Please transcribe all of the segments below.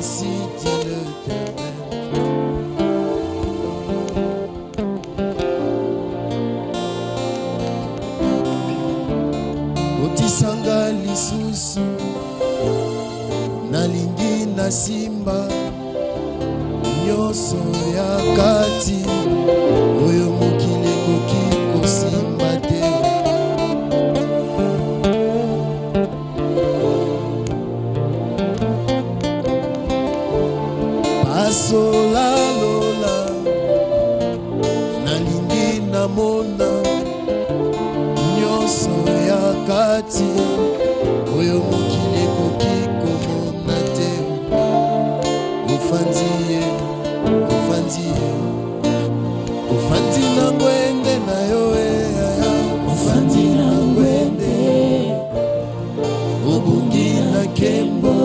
ainsi dit l'Éternel. Otisanga lisusu nalingi nasimba nyonso ya kati oyo mokili ekoki kosimba te. Pasola lola nalingi namona nyonso ya kati oyo mokili ekoki komona te. Ofandiye ofandi na ngwende na yo ofandi na ngwende obungi na kembo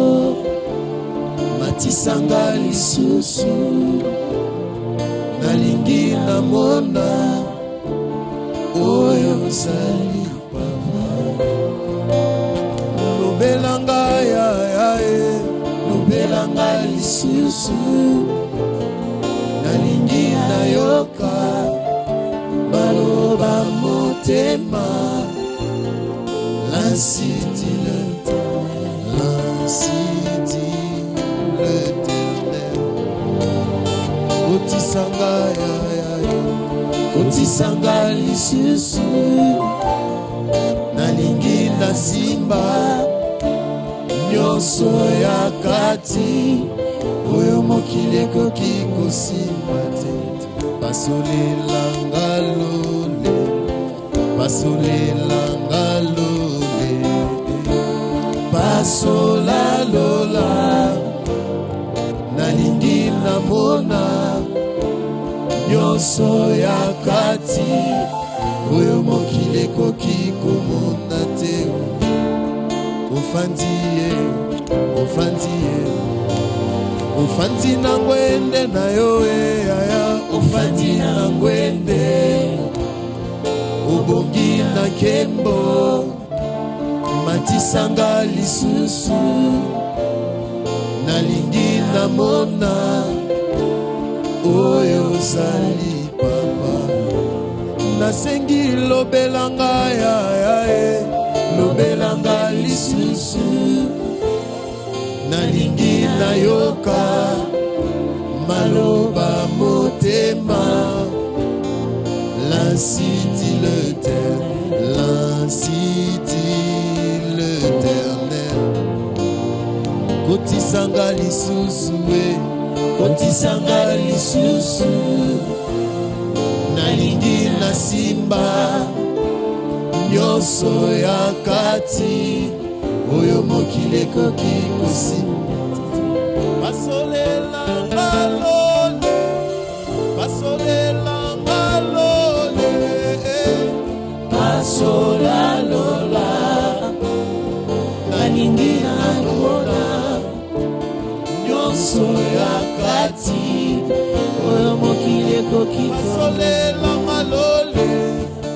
matisanga lisusu nalingi namona oyo ozali papa. Lobelanga lobelanga lisusu nalingi nayoka baloba motema. Ainsi dit l'Éternel. Kotisanga lisusu nalingi nasimba nyonso ya kati oyo mokili ekoki kosimba te. Basolelanga lole pasola lola nalingi namona nyonso ya kati oyo mokili ekoki komona te. Ofandi na ngwende na yo ofandi na ngwende obongi na kembo matisanga lisusu nalingi namona oyo ozali papa. Nasengi lobelanga lobelanga lisusu nalingi nayoka maloba motema. Ainsi dit l'Éternel. Kotisanga lisusu nalingi nasimba nyonso ya kati oyo mokili ekoki kosimba. Basolelanga lole pasola lola nalingi namona nyonso ya kati oyo mokili ekoki pasolelanga lole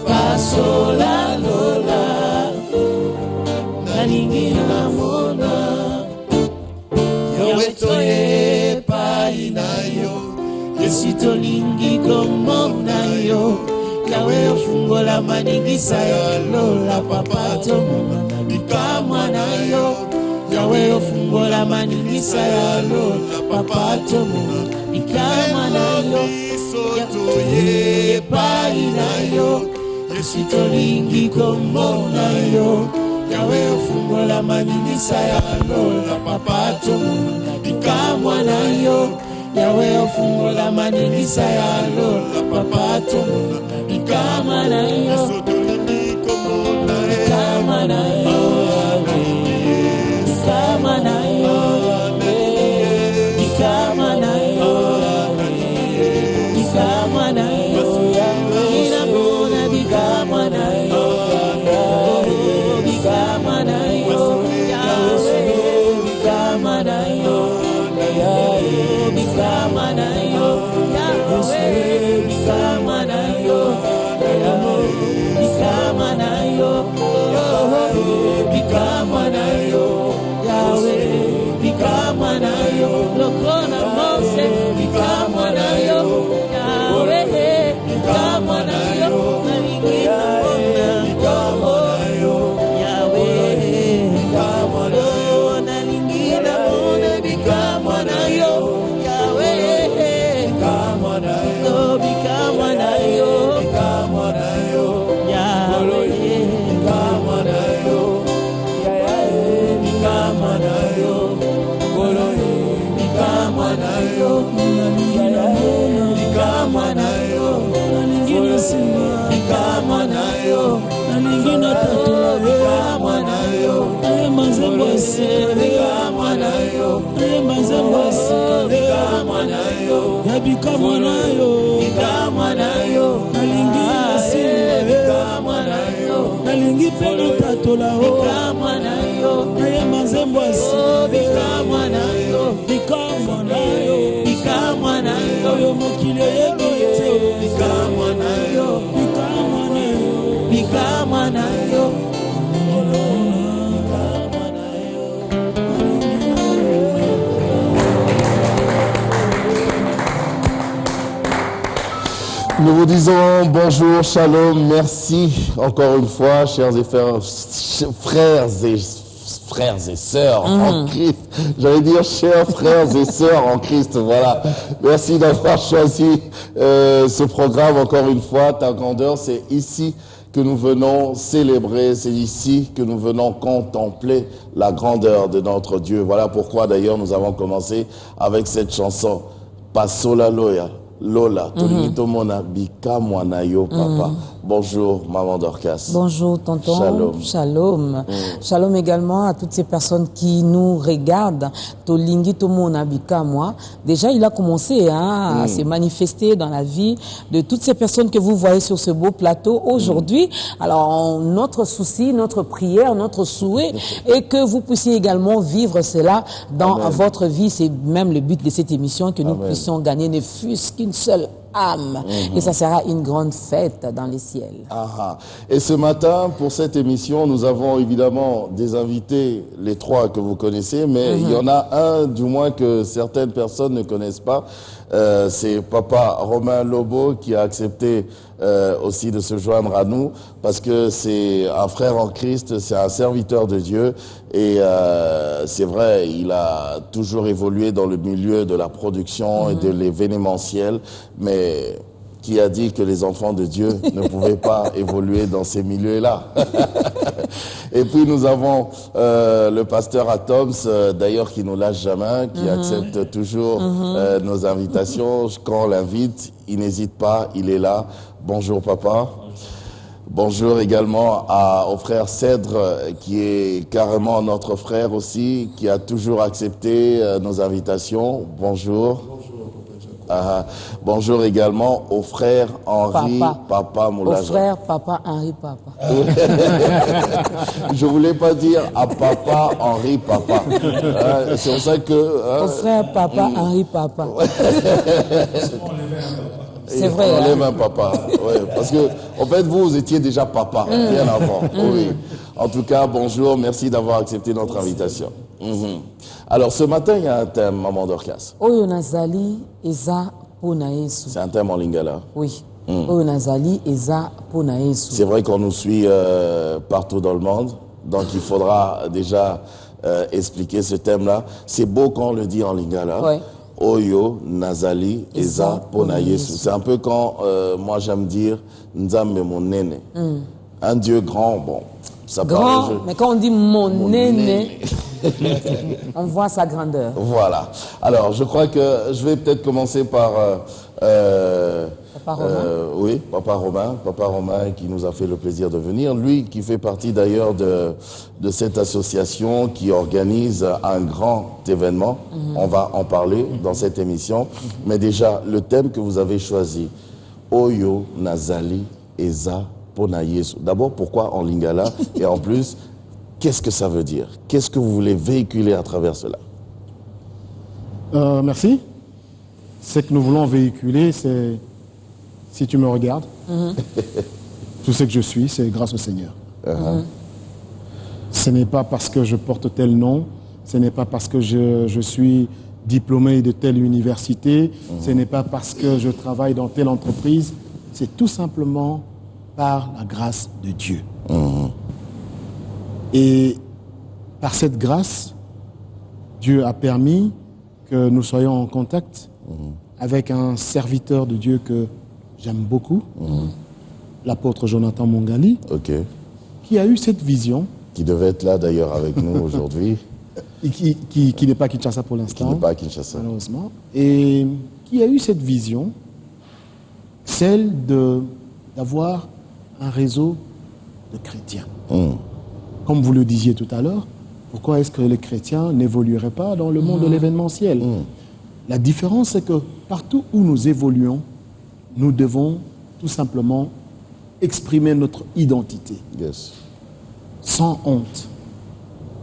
pasola lola nalingi namona. Yawe toyepai na yo Yesu tolingi komona yo. Yawe ofungola maningisa ya lola papa tomona bikamwa na yo. Yawe ofungola maningisa ya lola papa tomona bikamwa na yo. Toyepai na yo Yesu tolingi komona yo. Yawe ofungola maningisa ya lola papa tomona bikamwa na yo. Yawe ofungola maningisa ya lola papa tomona bikama na yo. Bikama na yo. Bikama na yo. Bikama na yo. Bikama na yo. Ninamona bikama na yo. Bikama na yo. Bikama na yo. Bikama na yo. Bikama na yo. Bikama na yo. Bikama na yo. Yahweh, bikama na yo. bika mwana yo mazemba sikale bika mwana yo ya bika mwana yo bika mwana yo nalingi asile bika mwana yo nalingi pena katola o bika mwana yo na mazemba sikale bika mwana yo bika mwana yo bika mwana yo yo mokile yebite bika mwana yo bika mwana yo bika mwana yo. Nous vous disons bonjour, shalom, merci encore une fois, chers et frères et sœurs en Christ. J'allais dire chers frères et sœurs en Christ, voilà. Merci d'avoir choisi ce programme encore une fois. Ta grandeur, c'est ici que nous venons célébrer, c'est ici que nous venons contempler la grandeur de notre Dieu. Voilà pourquoi d'ailleurs nous avons commencé avec cette chanson, Pasola Loya. Lola, Tonito Mona, Bika Mwanayo, Papa. Bonjour, Maman Dorcas. Bonjour, tonton. Shalom. Shalom. Shalom également à toutes ces personnes qui nous regardent. Tolingi Tomona Bika moi. Déjà, il a commencé à se manifester dans la vie de toutes ces personnes que vous voyez sur ce beau plateau aujourd'hui. Alors, notre souci, notre prière, notre souhait est que vous puissiez également vivre cela dans votre vie. C'est même le but de cette émission, que nous puissions gagner ne fût-ce qu'une seule âme. Et ça sera une grande fête dans les ciels. Et ce matin, pour cette émission, nous avons évidemment des invités, les trois que vous connaissez, mais il y en a un, du moins, que certaines personnes ne connaissent pas. C'est Papa Romain Lobo qui a accepté aussi de se joindre à nous, parce que c'est un frère en Christ, c'est un serviteur de Dieu, et c'est vrai, il a toujours évolué dans le milieu de la production et de l'événementiel, mais qui a dit que les enfants de Dieu ne pouvaient pas évoluer dans ces milieux-là. Et puis nous avons le pasteur Atoms, d'ailleurs qui nous lâche jamais, qui accepte toujours nos invitations. Quand on l'invite, il n'hésite pas, il est là. Bonjour papa. Bonjour également au frère Cèdre, qui est carrément notre frère aussi, qui a toujours accepté nos invitations. Bonjour. Bonjour également au frère Henri Papa Moulaja. Au frère Papa Henri Papa. Je voulais pas dire à Papa Henri Papa. C'est pour ça que... Au frère Papa Henri Papa. C'est vrai. On enlève un papa. Ouais, parce que, en fait, vous étiez déjà papa, bien avant. Oui. En tout cas, bonjour, merci d'avoir accepté notre invitation. Alors, ce matin, il y a un thème, Maman Dorcas. Oyo nazali eza pona Yesu. C'est un thème en lingala. Oui. Oyo nazali eza pona Yesu. C'est vrai qu'on nous suit partout dans le monde, donc il faudra déjà expliquer ce thème-là. C'est beau quand on le dit en lingala. Ouais. Oyo nazali eza pona Yesu. C'est un peu quand moi j'aime dire Nzambe mon néné. Un Dieu grand, bon. Ça Grand, parle, mais quand on dit mon néné, on voit sa grandeur. Voilà. Alors, je crois que je vais peut-être commencer par... Papa Romain. Oui, Papa Romain qui nous a fait le plaisir de venir. Lui qui fait partie d'ailleurs de cette association qui organise un grand événement. On va en parler dans cette émission. Mais déjà, le thème que vous avez choisi, Oyo Nazali Eza Pona Yesu. D'abord, pourquoi en lingala? Et en plus, qu'est-ce que ça veut dire? Qu'est-ce que vous voulez véhiculer à travers cela? Merci. Ce que nous voulons véhiculer, c'est, si tu me regardes, tout ce que je suis, c'est grâce au Seigneur. Ce n'est pas parce que je porte tel nom, ce n'est pas parce que je suis diplômé de telle université, ce n'est pas parce que je travaille dans telle entreprise, c'est tout simplement par la grâce de Dieu. Et par cette grâce, Dieu a permis que nous soyons en contact avec un serviteur de Dieu que j'aime beaucoup, l'apôtre Jonathan Mongali, qui a eu cette vision. Qui devait être là d'ailleurs avec nous aujourd'hui. Et qui n'est pas à Kinshasa pour l'instant. Qui n'est pas à Kinshasa. Malheureusement. Et qui a eu cette vision, celle d'avoir un réseau de chrétiens. Comme vous le disiez tout à l'heure, pourquoi est-ce que les chrétiens n'évolueraient pas dans le monde de l'événementiel? La différence, c'est que partout où nous évoluons, nous devons tout simplement exprimer notre identité, sans honte.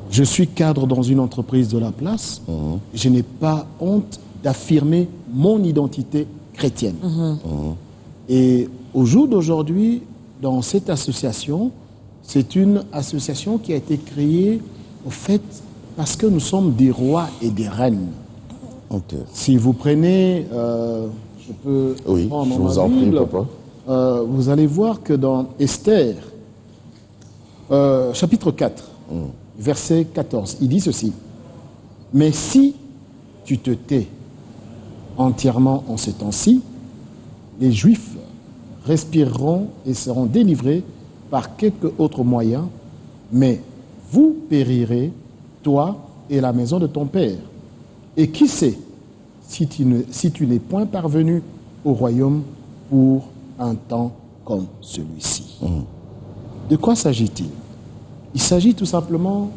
Je suis cadre dans une entreprise de la place, je n'ai pas honte d'affirmer mon identité chrétienne. Et au jour d'aujourd'hui, dans cette association, c'est une association qui a été créée, au fait, parce que nous sommes des rois et des reines. Si vous prenez, je peux prendre je vous ma en prie, Bible, papa. vous allez voir que dans Esther, chapitre 4, verset 14, il dit ceci. Mais si tu te tais entièrement en ce temps-ci, les Juifs respireront et seront délivrés par quelque autre moyen, mais vous périrez, toi et la maison de ton père. Et qui sait si tu n'es point parvenu au royaume pour un temps comme celui-ci. De quoi s'agit-il? Il s'agit tout simplement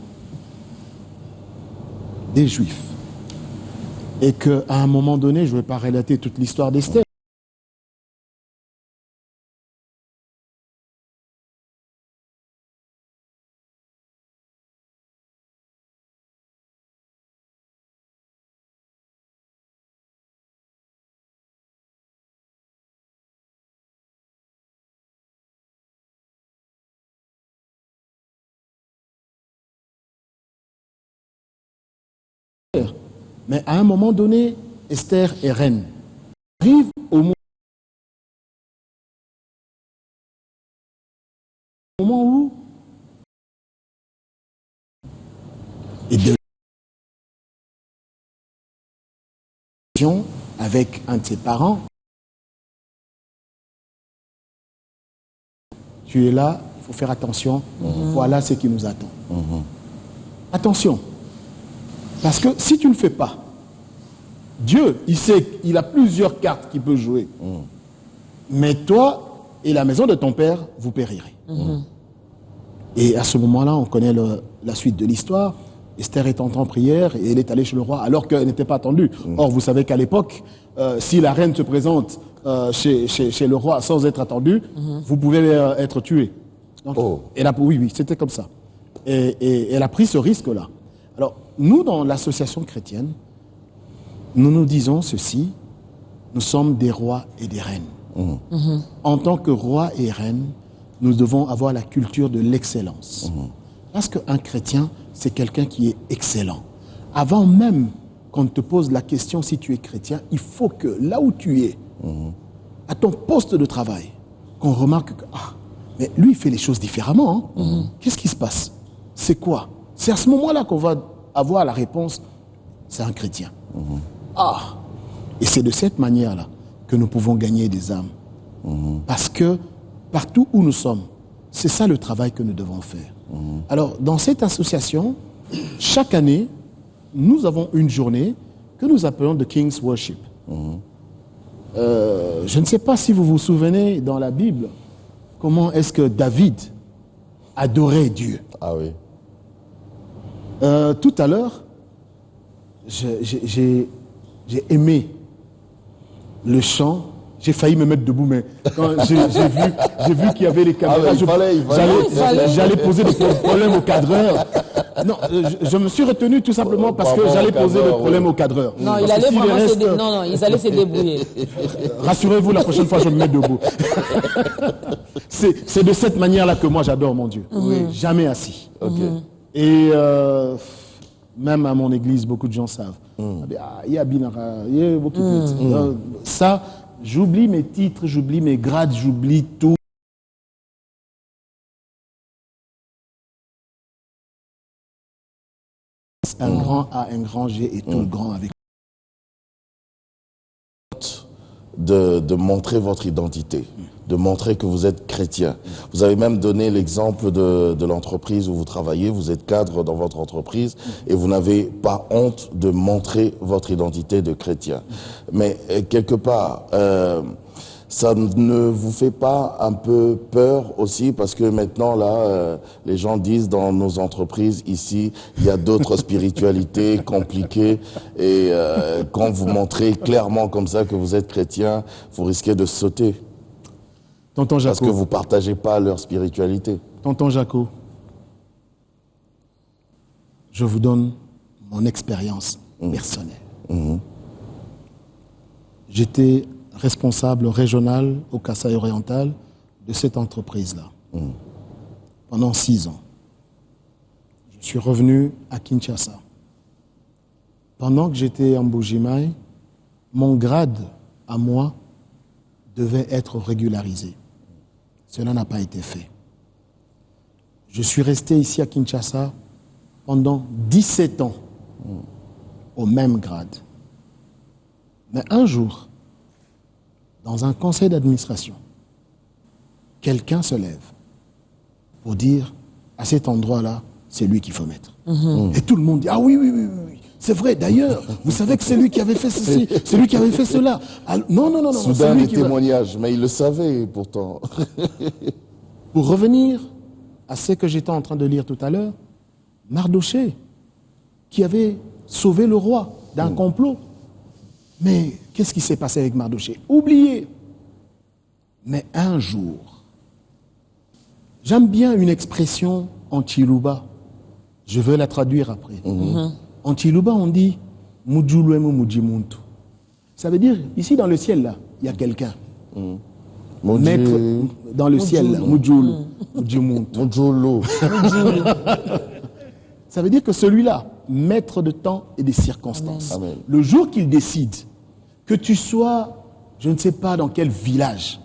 des Juifs. Et qu'à un moment donné, je ne vais pas relater toute l'histoire d'Esther, mais à un moment donné, Esther est reine. Arrive au moment où et de avec un de ses parents, tu es là, il faut faire attention, voilà ce qui nous attend. Attention, parce que si tu ne fais pas, Dieu, il sait qu'il a plusieurs cartes qu'il peut jouer. Mais toi et la maison de ton père, vous périrez. Et à ce moment-là, on connaît la suite de l'histoire. Esther est entrée en prière et elle est allée chez le roi alors qu'elle n'était pas attendue. Or, vous savez qu'à l'époque, si la reine se présente chez le roi sans être attendue, vous pouvez être tué. Donc, oui, c'était comme ça. Et elle a pris ce risque-là. Alors, nous, dans l'association chrétienne, nous nous disons ceci, nous sommes des rois et des reines. En tant que rois et reines, nous devons avoir la culture de l'excellence. Parce qu'un chrétien, c'est quelqu'un qui est excellent. Avant même qu'on te pose la question si tu es chrétien, il faut que là où tu es, à ton poste de travail, qu'on remarque que, mais lui, il fait les choses différemment. Qu'est-ce qui se passe? C'est quoi? C'est à ce moment-là qu'on va avoir la réponse, c'est un chrétien. Et c'est de cette manière-là que nous pouvons gagner des âmes. Parce que partout où nous sommes, c'est ça le travail que nous devons faire. Alors, dans cette association, chaque année, nous avons une journée que nous appelons The King's Worship. Je ne sais pas si vous vous souvenez dans la Bible, comment est-ce que David adorait Dieu. Tout à l'heure, j'ai aimé le chant. J'ai failli me mettre debout, mais quand j'ai vu qu'il y avait les caméras, j'allais poser des problèmes au cadreur. Non, je me suis retenu tout simplement parce que j'allais poser le problème au cadreur. Non, ils allaient se débrouiller. Rassurez-vous, la prochaine fois, je me mets debout. C'est de cette manière-là que moi, j'adore mon Dieu. Jamais assis. Et même à mon église, beaucoup de gens savent. Il y a Binara, il y a beaucoup de ça. J'oublie mes titres, j'oublie mes grades, j'oublie tout. Un grand A, un grand G et tout le grand avec. De montrer votre identité, de montrer que vous êtes chrétien. Vous avez même donné l'exemple de l'entreprise où vous travaillez, vous êtes cadre dans votre entreprise et vous n'avez pas honte de montrer votre identité de chrétien. Mais quelque part, Ça ne vous fait pas un peu peur aussi parce que maintenant là, les gens disent dans nos entreprises ici, il y a d'autres spiritualités compliquées et quand vous montrez clairement comme ça que vous êtes chrétien, vous risquez de sauter Tonton parce que Jaco, vous partagez pas leur spiritualité. Tonton Jaco, je vous donne mon expérience personnelle. J'étais responsable régional au Kasaï oriental de cette entreprise-là pendant 6 ans. Je suis revenu à Kinshasa. Pendant que j'étais en Mbuji-Mayi, mon grade à moi devait être régularisé. Cela n'a pas été fait. Je suis resté ici à Kinshasa pendant 17 ans au même grade. Mais un jour, dans un conseil d'administration, quelqu'un se lève pour dire à cet endroit-là, c'est lui qu'il faut mettre. Et tout le monde dit, ah oui, c'est vrai, d'ailleurs, vous savez que c'est lui qui avait fait ceci, c'est lui qui avait fait cela. Alors, non, Soudain, c'est lui les qui va... témoignages, mais il le savait pourtant. Pour revenir à ce que j'étais en train de lire tout à l'heure, Mardoché, qui avait sauvé le roi d'un complot. Mais qu'est-ce qui s'est passé avec Mardoché? Oubliez. Mais un jour, j'aime bien une expression en Chiluba. Je vais la traduire après. En Chiluba, on dit « Mujuluemu mujimuntu ». Ça veut dire, ici dans le ciel, là, il y a quelqu'un. Maître dans le ciel, là, Mujulu, mujimuntu. Mujulu. Ça veut dire que celui-là, maître de temps et des circonstances, Amen. le jour qu'il décide que tu sois, je ne sais pas dans quel village,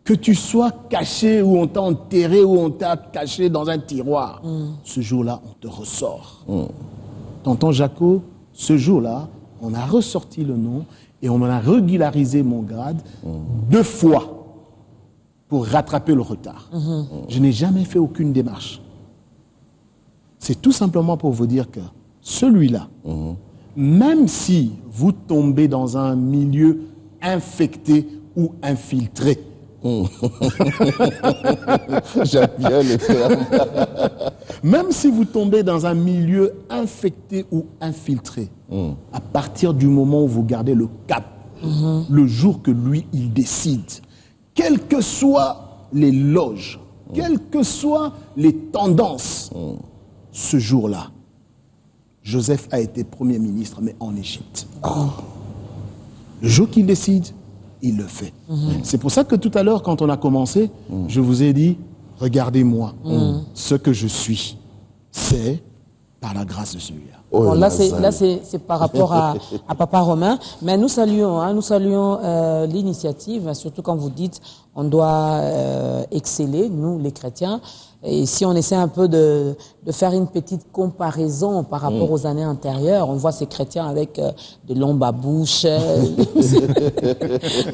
que tu sois caché ou on t'a enterré ou on t'a caché dans un tiroir, ce jour-là, on te ressort. Tonton Jaco, ce jour-là, on a ressorti le nom et on a régularisé mon grade 2 fois pour rattraper le retard. Je n'ai jamais fait aucune démarche. C'est tout simplement pour vous dire que celui-là, même si vous tombez dans un milieu infecté ou infiltré, J'aime bien les termes. même si vous tombez dans un milieu infecté ou infiltré, à partir du moment où vous gardez le cap, le jour que lui, il décide, quelles que soient les loges, quelles que soient les tendances, ce jour-là, Joseph a été Premier ministre, mais en Égypte. Le jour qu'il décide, il le fait. C'est pour ça que tout à l'heure, quand on a commencé, je vous ai dit, regardez-moi, ce que je suis, c'est par la grâce de celui-là. Bon, là, c'est par rapport à Papa Romain. Mais nous saluons l'initiative, surtout quand vous dites on doit exceller, nous, les chrétiens. Et si on essaie un peu de faire une petite comparaison par rapport aux années antérieures, on voit ces chrétiens avec de longs babouches,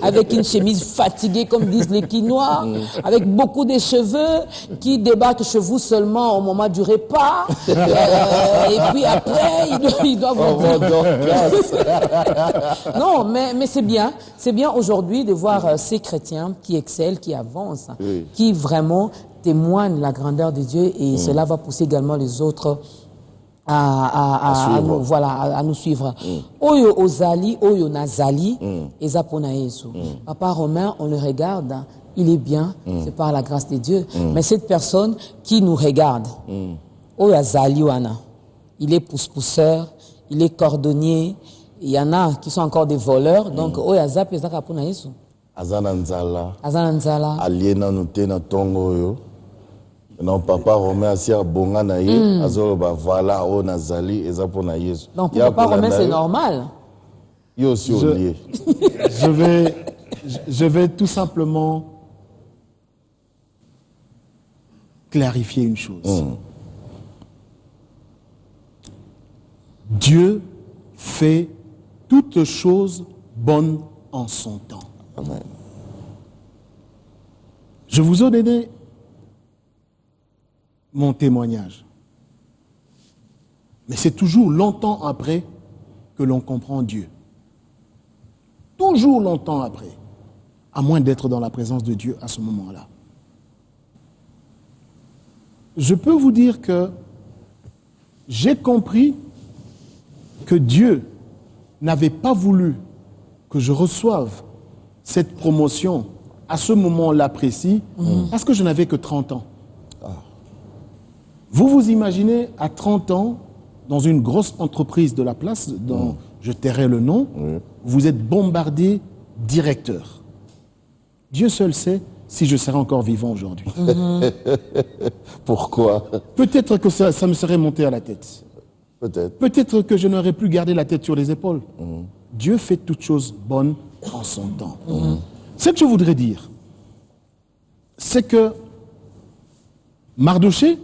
avec une chemise fatiguée, comme disent les Quinois, avec beaucoup de cheveux, qui débarquent chez vous seulement au moment du repas. Et puis après, ils doivent vous dire... Non, mais c'est bien. C'est bien aujourd'hui de voir ces chrétiens qui excellent, qui avancent, qui vraiment témoignent la grandeur de Dieu, et cela va pousser également les autres à nous suivre. Oyo Ozali, Oyo Nazali, Eza pona Yesu. Papa Romain, on le regarde, il est bien, c'est par la grâce de Dieu. Mais cette personne qui nous regarde, Oyo Azali Wana, il est pousse-pousseur, il est cordonnier, il y en a qui sont encore des voleurs, donc Oyo Azap Ezaka pona Yesu. Azana nzala. Azana nzala. Aliena nute na tongo yo. Non, Papa Romain asi abonga na ye, azoloba voilà o nazali eza pona Yesu. Donc pour Papa Romain c'est normal. Yo aussi au lié. Je vais tout simplement clarifier une chose. Dieu fait toutes choses bonnes en son temps. Amen. Je vous ai donné mon témoignage. Mais c'est toujours longtemps après que l'on comprend Dieu. Toujours longtemps après. à moins d'être dans la présence de Dieu à ce moment-là. Je peux vous dire que j'ai compris que Dieu n'avait pas voulu que je reçoive cette promotion à ce moment-là précis, parce que je n'avais que 30 ans. Vous vous imaginez, à 30 ans, dans une grosse entreprise de la place, dont je tairai le nom, vous êtes bombardé directeur. Dieu seul sait si je serais encore vivant aujourd'hui. Pourquoi? Peut-être que ça me serait monté à la tête. Peut-être. Peut-être que je n'aurais plus gardé la tête sur les épaules. Dieu fait toutes choses bonnes en son temps. Ce que je voudrais dire, c'est que Mardoché,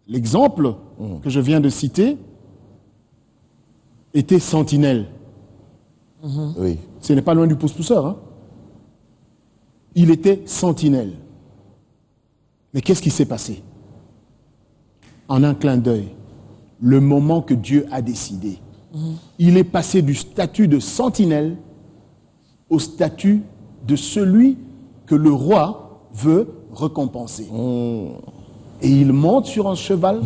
l'exemple que je viens de citer, était sentinelle. Oui. Ce n'est pas loin du pouce-pousseur. Hein? Il était sentinelle. Mais qu'est-ce qui s'est passé? En un clin d'œil, le moment que Dieu a décidé, il est passé du statut de sentinelle au statut de celui que le roi veut récompenser. Et il monte sur un cheval,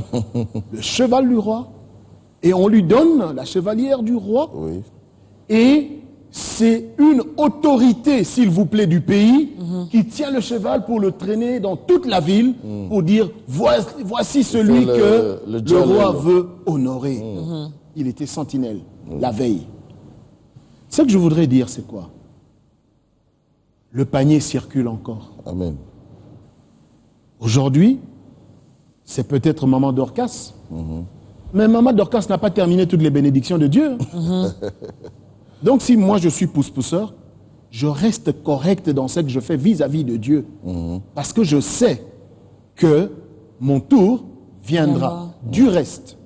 le cheval du roi, et on lui donne la chevalière du roi. Oui. Et c'est une autorité, s'il vous plaît, du pays qui tient le cheval pour le traîner dans toute la ville pour dire voici celui que le roi veut honorer. Il était sentinelle la veille. Ce que je voudrais dire, c'est quoi? Le panier circule encore. Amen. Aujourd'hui, c'est peut-être Maman Dorcas. Mais Maman Dorcas n'a pas terminé toutes les bénédictions de Dieu. Donc si moi je suis pouce-pousseur, je reste correct dans ce que je fais vis-à-vis de Dieu. Parce que je sais que mon tour viendra. Du reste,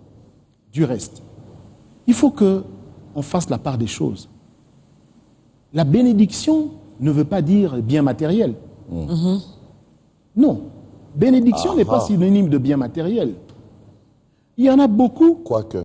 il faut qu'on fasse la part des choses. La bénédiction ne veut pas dire bien matériel. Non. Bénédiction n'est pas synonyme de bien matériel. Il y en a beaucoup. Quoique.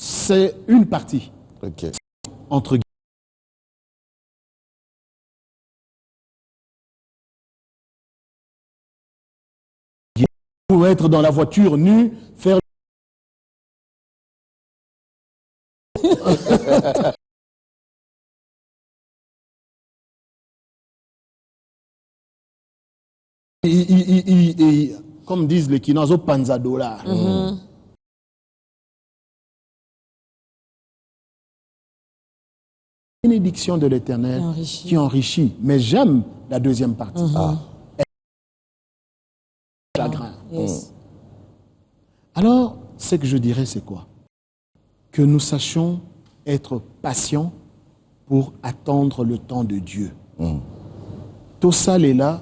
C'est une partie. Ok. Entre guillemets. Pour être dans la voiture nue, faire comme disent les Kinazo, panzadola. Bénédiction de l'Éternel qui enrichit. Mais j'aime la deuxième partie. Chagrin. Alors, ce que je dirais, c'est quoi? Que nous sachions être patients pour attendre le temps de Dieu. Tosa lela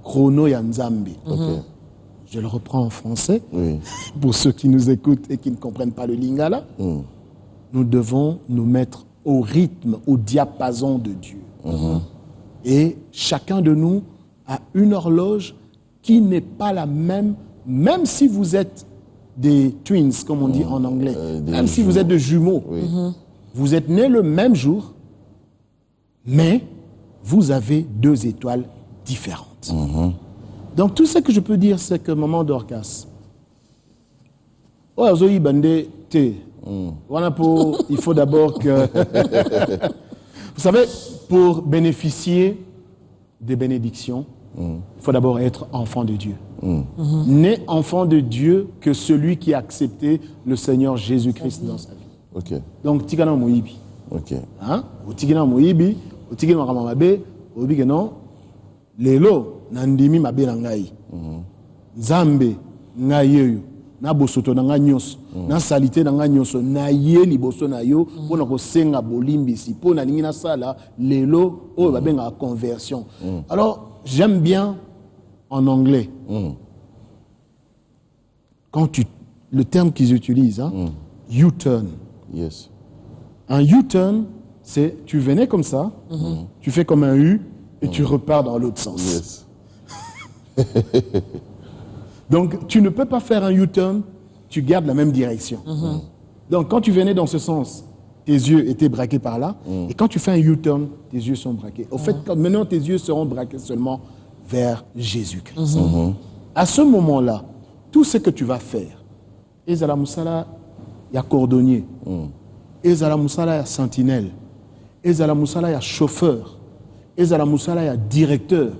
chrono ya Nzambe. Je le reprends en français. Pour ceux qui nous écoutent et qui ne comprennent pas le lingala, nous devons nous mettre au rythme, au diapason de Dieu. Et chacun de nous a une horloge qui n'est pas la même, même si vous êtes des twins, comme on dit en anglais, même si vous êtes des jumeaux. Vous êtes nés le même jour, mais vous avez deux étoiles différentes. Donc tout ce que je peux dire, c'est que Maman Dorcas, il faut d'abord que... Vous savez, pour bénéficier des bénédictions, il faut d'abord être enfant de Dieu. N'est enfant de Dieu que celui qui a accepté le Seigneur Jésus-Christ dans sa vie. Donc, Tigana Moïbi. Tigana Moïbi, Tigana Ramamabe, Obi Genon, Lelo, Nandimi Mabe Nangai. Nzambe nga yeyo na bosoto na nga nyonso na salite na nga nyonso na ye liboso na yo pona ko senga bolimbisi pona ningi na sala lelo o ba benga conversion. Alors j'aime bien en anglais quand le terme qu'ils utilisent U-turn. Yes. Un U-turn, c'est tu venais comme ça, tu fais comme un U et tu repars dans l'autre sens. Yes. Donc, tu ne peux pas faire un U-turn, tu gardes la même direction. Donc, quand tu venais dans ce sens, tes yeux étaient braqués par là. Et quand tu fais un U-turn, tes yeux sont braqués. Au fait, maintenant, tes yeux seront braqués seulement vers Jésus-Christ. À ce moment-là, tout ce que tu vas faire, Ezala Moussala, il y a cordonnier. Ezala Moussala, il y a sentinelle. Ezala Moussala, il y a chauffeur. Ezala Moussala, il y a directeur.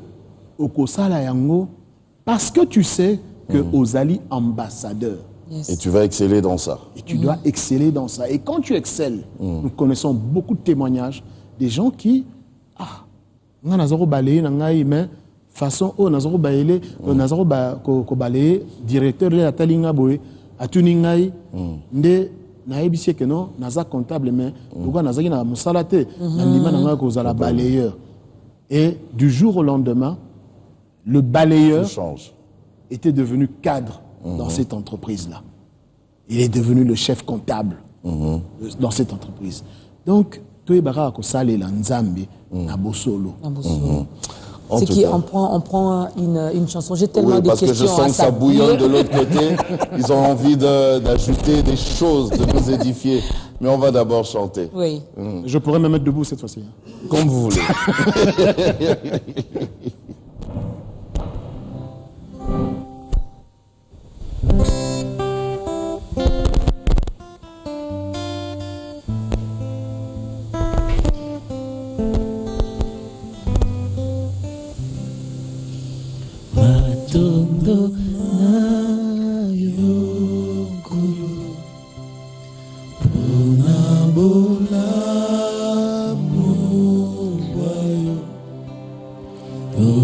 Okosala Yango, parce que tu sais que Ozali ambassadeur. Et tu vas exceller dans ça. Et tu dois exceller dans ça. Et quand tu excelles, nous connaissons beaucoup de témoignages des gens qui, nga nazaro balaye na ngai mais façon nazaro balaye nazaro ko balaye directeur de la talinga boy atuni ngai nde na ebisi que non naza comptable mais pourquoi nazaki na musala te na ndima na ngai ko zala balayeur. Et du jour au lendemain, le balayeur était devenu cadre dans cette entreprise-là. Il est devenu le chef comptable dans cette entreprise. Donc, c'est qu'on prend une chanson. J'ai tellement de parce questions. Parce que je sens que ça bouillonne de l'autre côté. Ils ont envie d'ajouter des choses, de nous édifier. Mais on va d'abord chanter. Oui. Je pourrais me mettre debout cette fois-ci. Comme vous voulez. Matondo na yokulu Pona bola mubwayo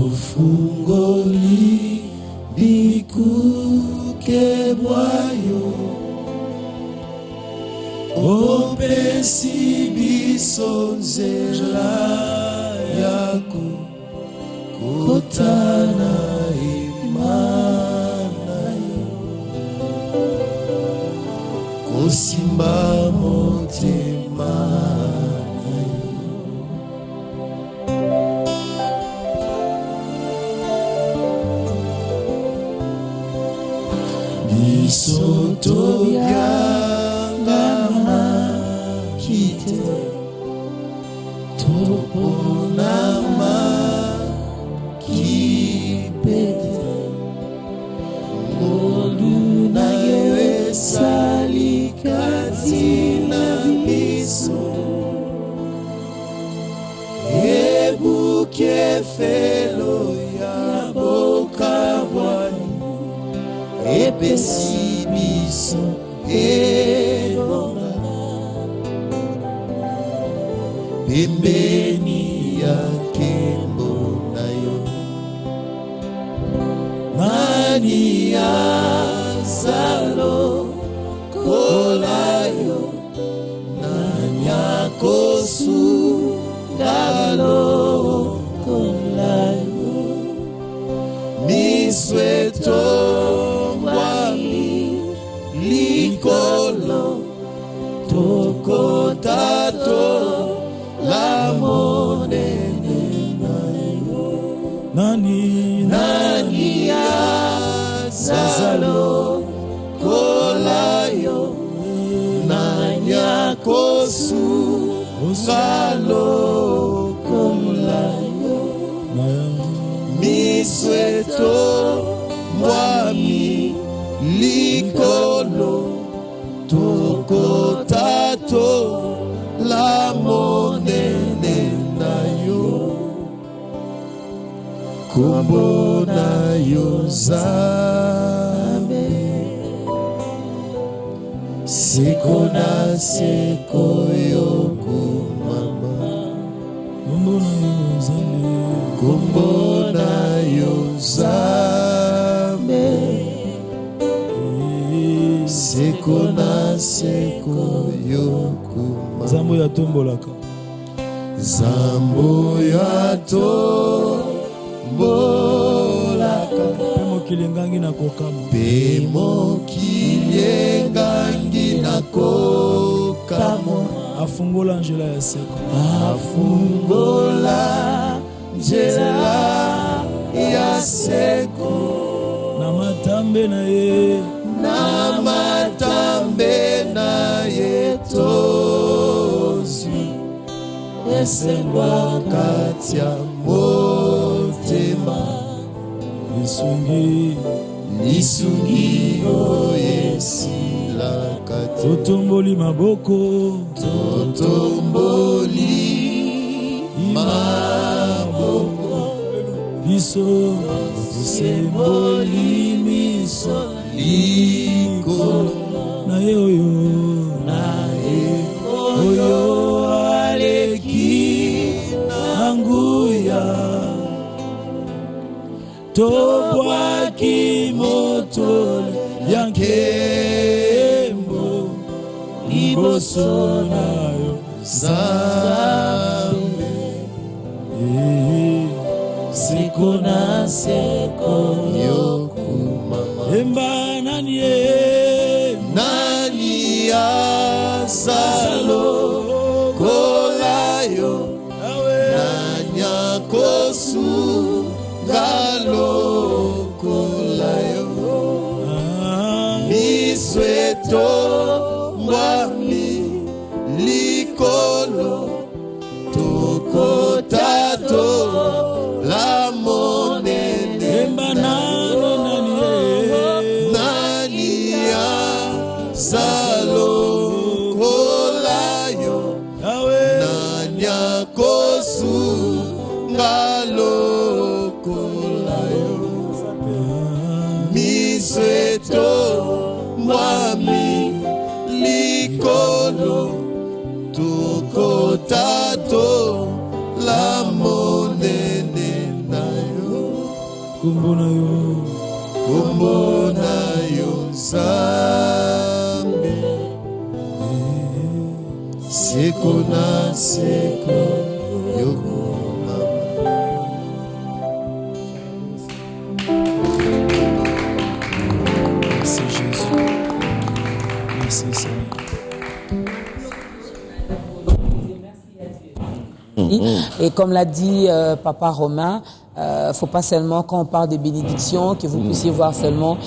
Ofungoli bikuke bwayo Opesi biso nzela yako Kotana imana yo Kosimba motema Bisoto yangama kite Toponama Salikatina biso Ebuke felo ya boka wani Epesi biso ebona Pembeni ya kembo na yo Mani ya salo Kolayo Nanyakosu Dalo Kolayo Misweto Wami Likolo Tokotato Lamone Nani Azalo Kolayo Nanyakosu Salo Kolayo Misweto Mwami Likolo Tokotato Lamonene Nayo Kombo Nayo Zambe Seko na seko yoko mama Kombo na yo zambe seko yokuma Zambo ya tombolaka. Zambo ya tombolaka Pemo kilengangi na kokama. Pemo kilengangi na kokama Afungola njela ya seko. Afungola njela ya seko Na matambe na ye. Na matambe na ye tozi Esengwa kati ya motema Lisungi. Lisungi oyesila kati Totomboli maboko. Totomboli maboko Biso. Semboli miso likolo Na ye oyo. Na ye oyo aleki Anguya. Tobwaki motole. Yankembo. Liboso na yo. Zambe Seko na seko. yokumama Emba nani ye. Nani asalo kolayo Nanya kosu galo kolayo Misweto mwami likolo Tokotato la monene Emba nani ye. Nani asalo kolayo Nanya kosu ngalo kolayo Misweto mwami likolo Tokotato la monene nayo Kumbo na yo. Kombo na yo Zambe Seko na seko yokumama Merci Jésus. Merci Seigneur. Et comme l'a dit Papa Romain, faut pas seulement quand on parle de bénédiction que vous puissiez voir seulement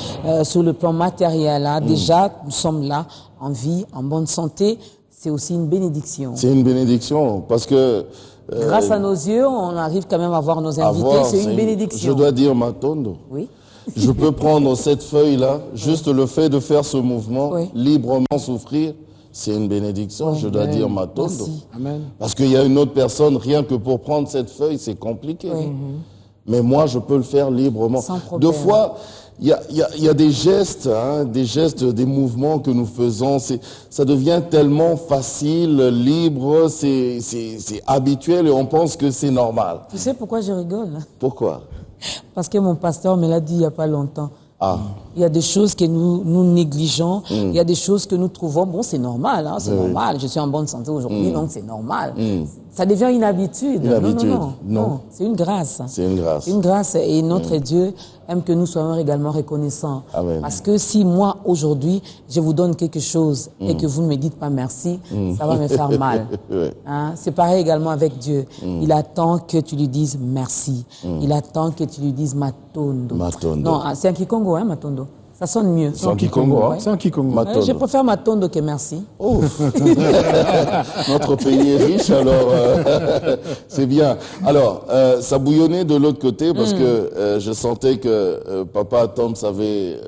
sur le plan matériel. Hein. Déjà, nous sommes là en vie, en bonne santé. C'est aussi une bénédiction. C'est une bénédiction parce que Grâce à nos yeux, on arrive quand même à voir nos invités. C'est une bénédiction. Je dois dire Matondo. Oui. Je peux prendre cette feuille-là, juste le fait de faire ce mouvement, librement souffrir, c'est une bénédiction, je dois dire Matondo. Merci. Amen. Parce qu'il y a une autre personne, rien que pour prendre cette feuille, c'est compliqué. Mais moi, je peux le faire librement. Sans problème. Deux fois, il y a des gestes, hein, des mouvements que nous faisons. Ça devient tellement facile, libre, c'est habituel et on pense que c'est normal. Tu sais pourquoi je rigole? Pourquoi? Parce que mon pasteur me l'a dit il n'y a pas longtemps. Ah. Il y a des choses que nous négligeons, il y a des choses que nous trouvons, bon, c'est normal, hein, c'est normal. Je suis en bonne santé aujourd'hui, donc c'est normal. Ça devient une habitude. Non, c'est une grâce. C'est une grâce. Une grâce et notre Dieu aime que nous soyons également reconnaissants. Amen. Parce que si moi, aujourd'hui, je vous donne quelque chose et que vous ne me dites pas merci, ça va me faire mal. Hein? C'est pareil également avec Dieu. Il attend que tu lui dises merci. Il attend que tu lui dises matondo. Matondo. Non, c'est un Kikongo, hein, matondo. Ça sonne mieux. C'est un Kikongo, hein? C'est un Kikongo. Matondo. Je préfère matondo que merci. Oh. Notre pays est riche, alors c'est bien. Alors, ça bouillonnait de l'autre côté parce que je sentais que Papa Tom avait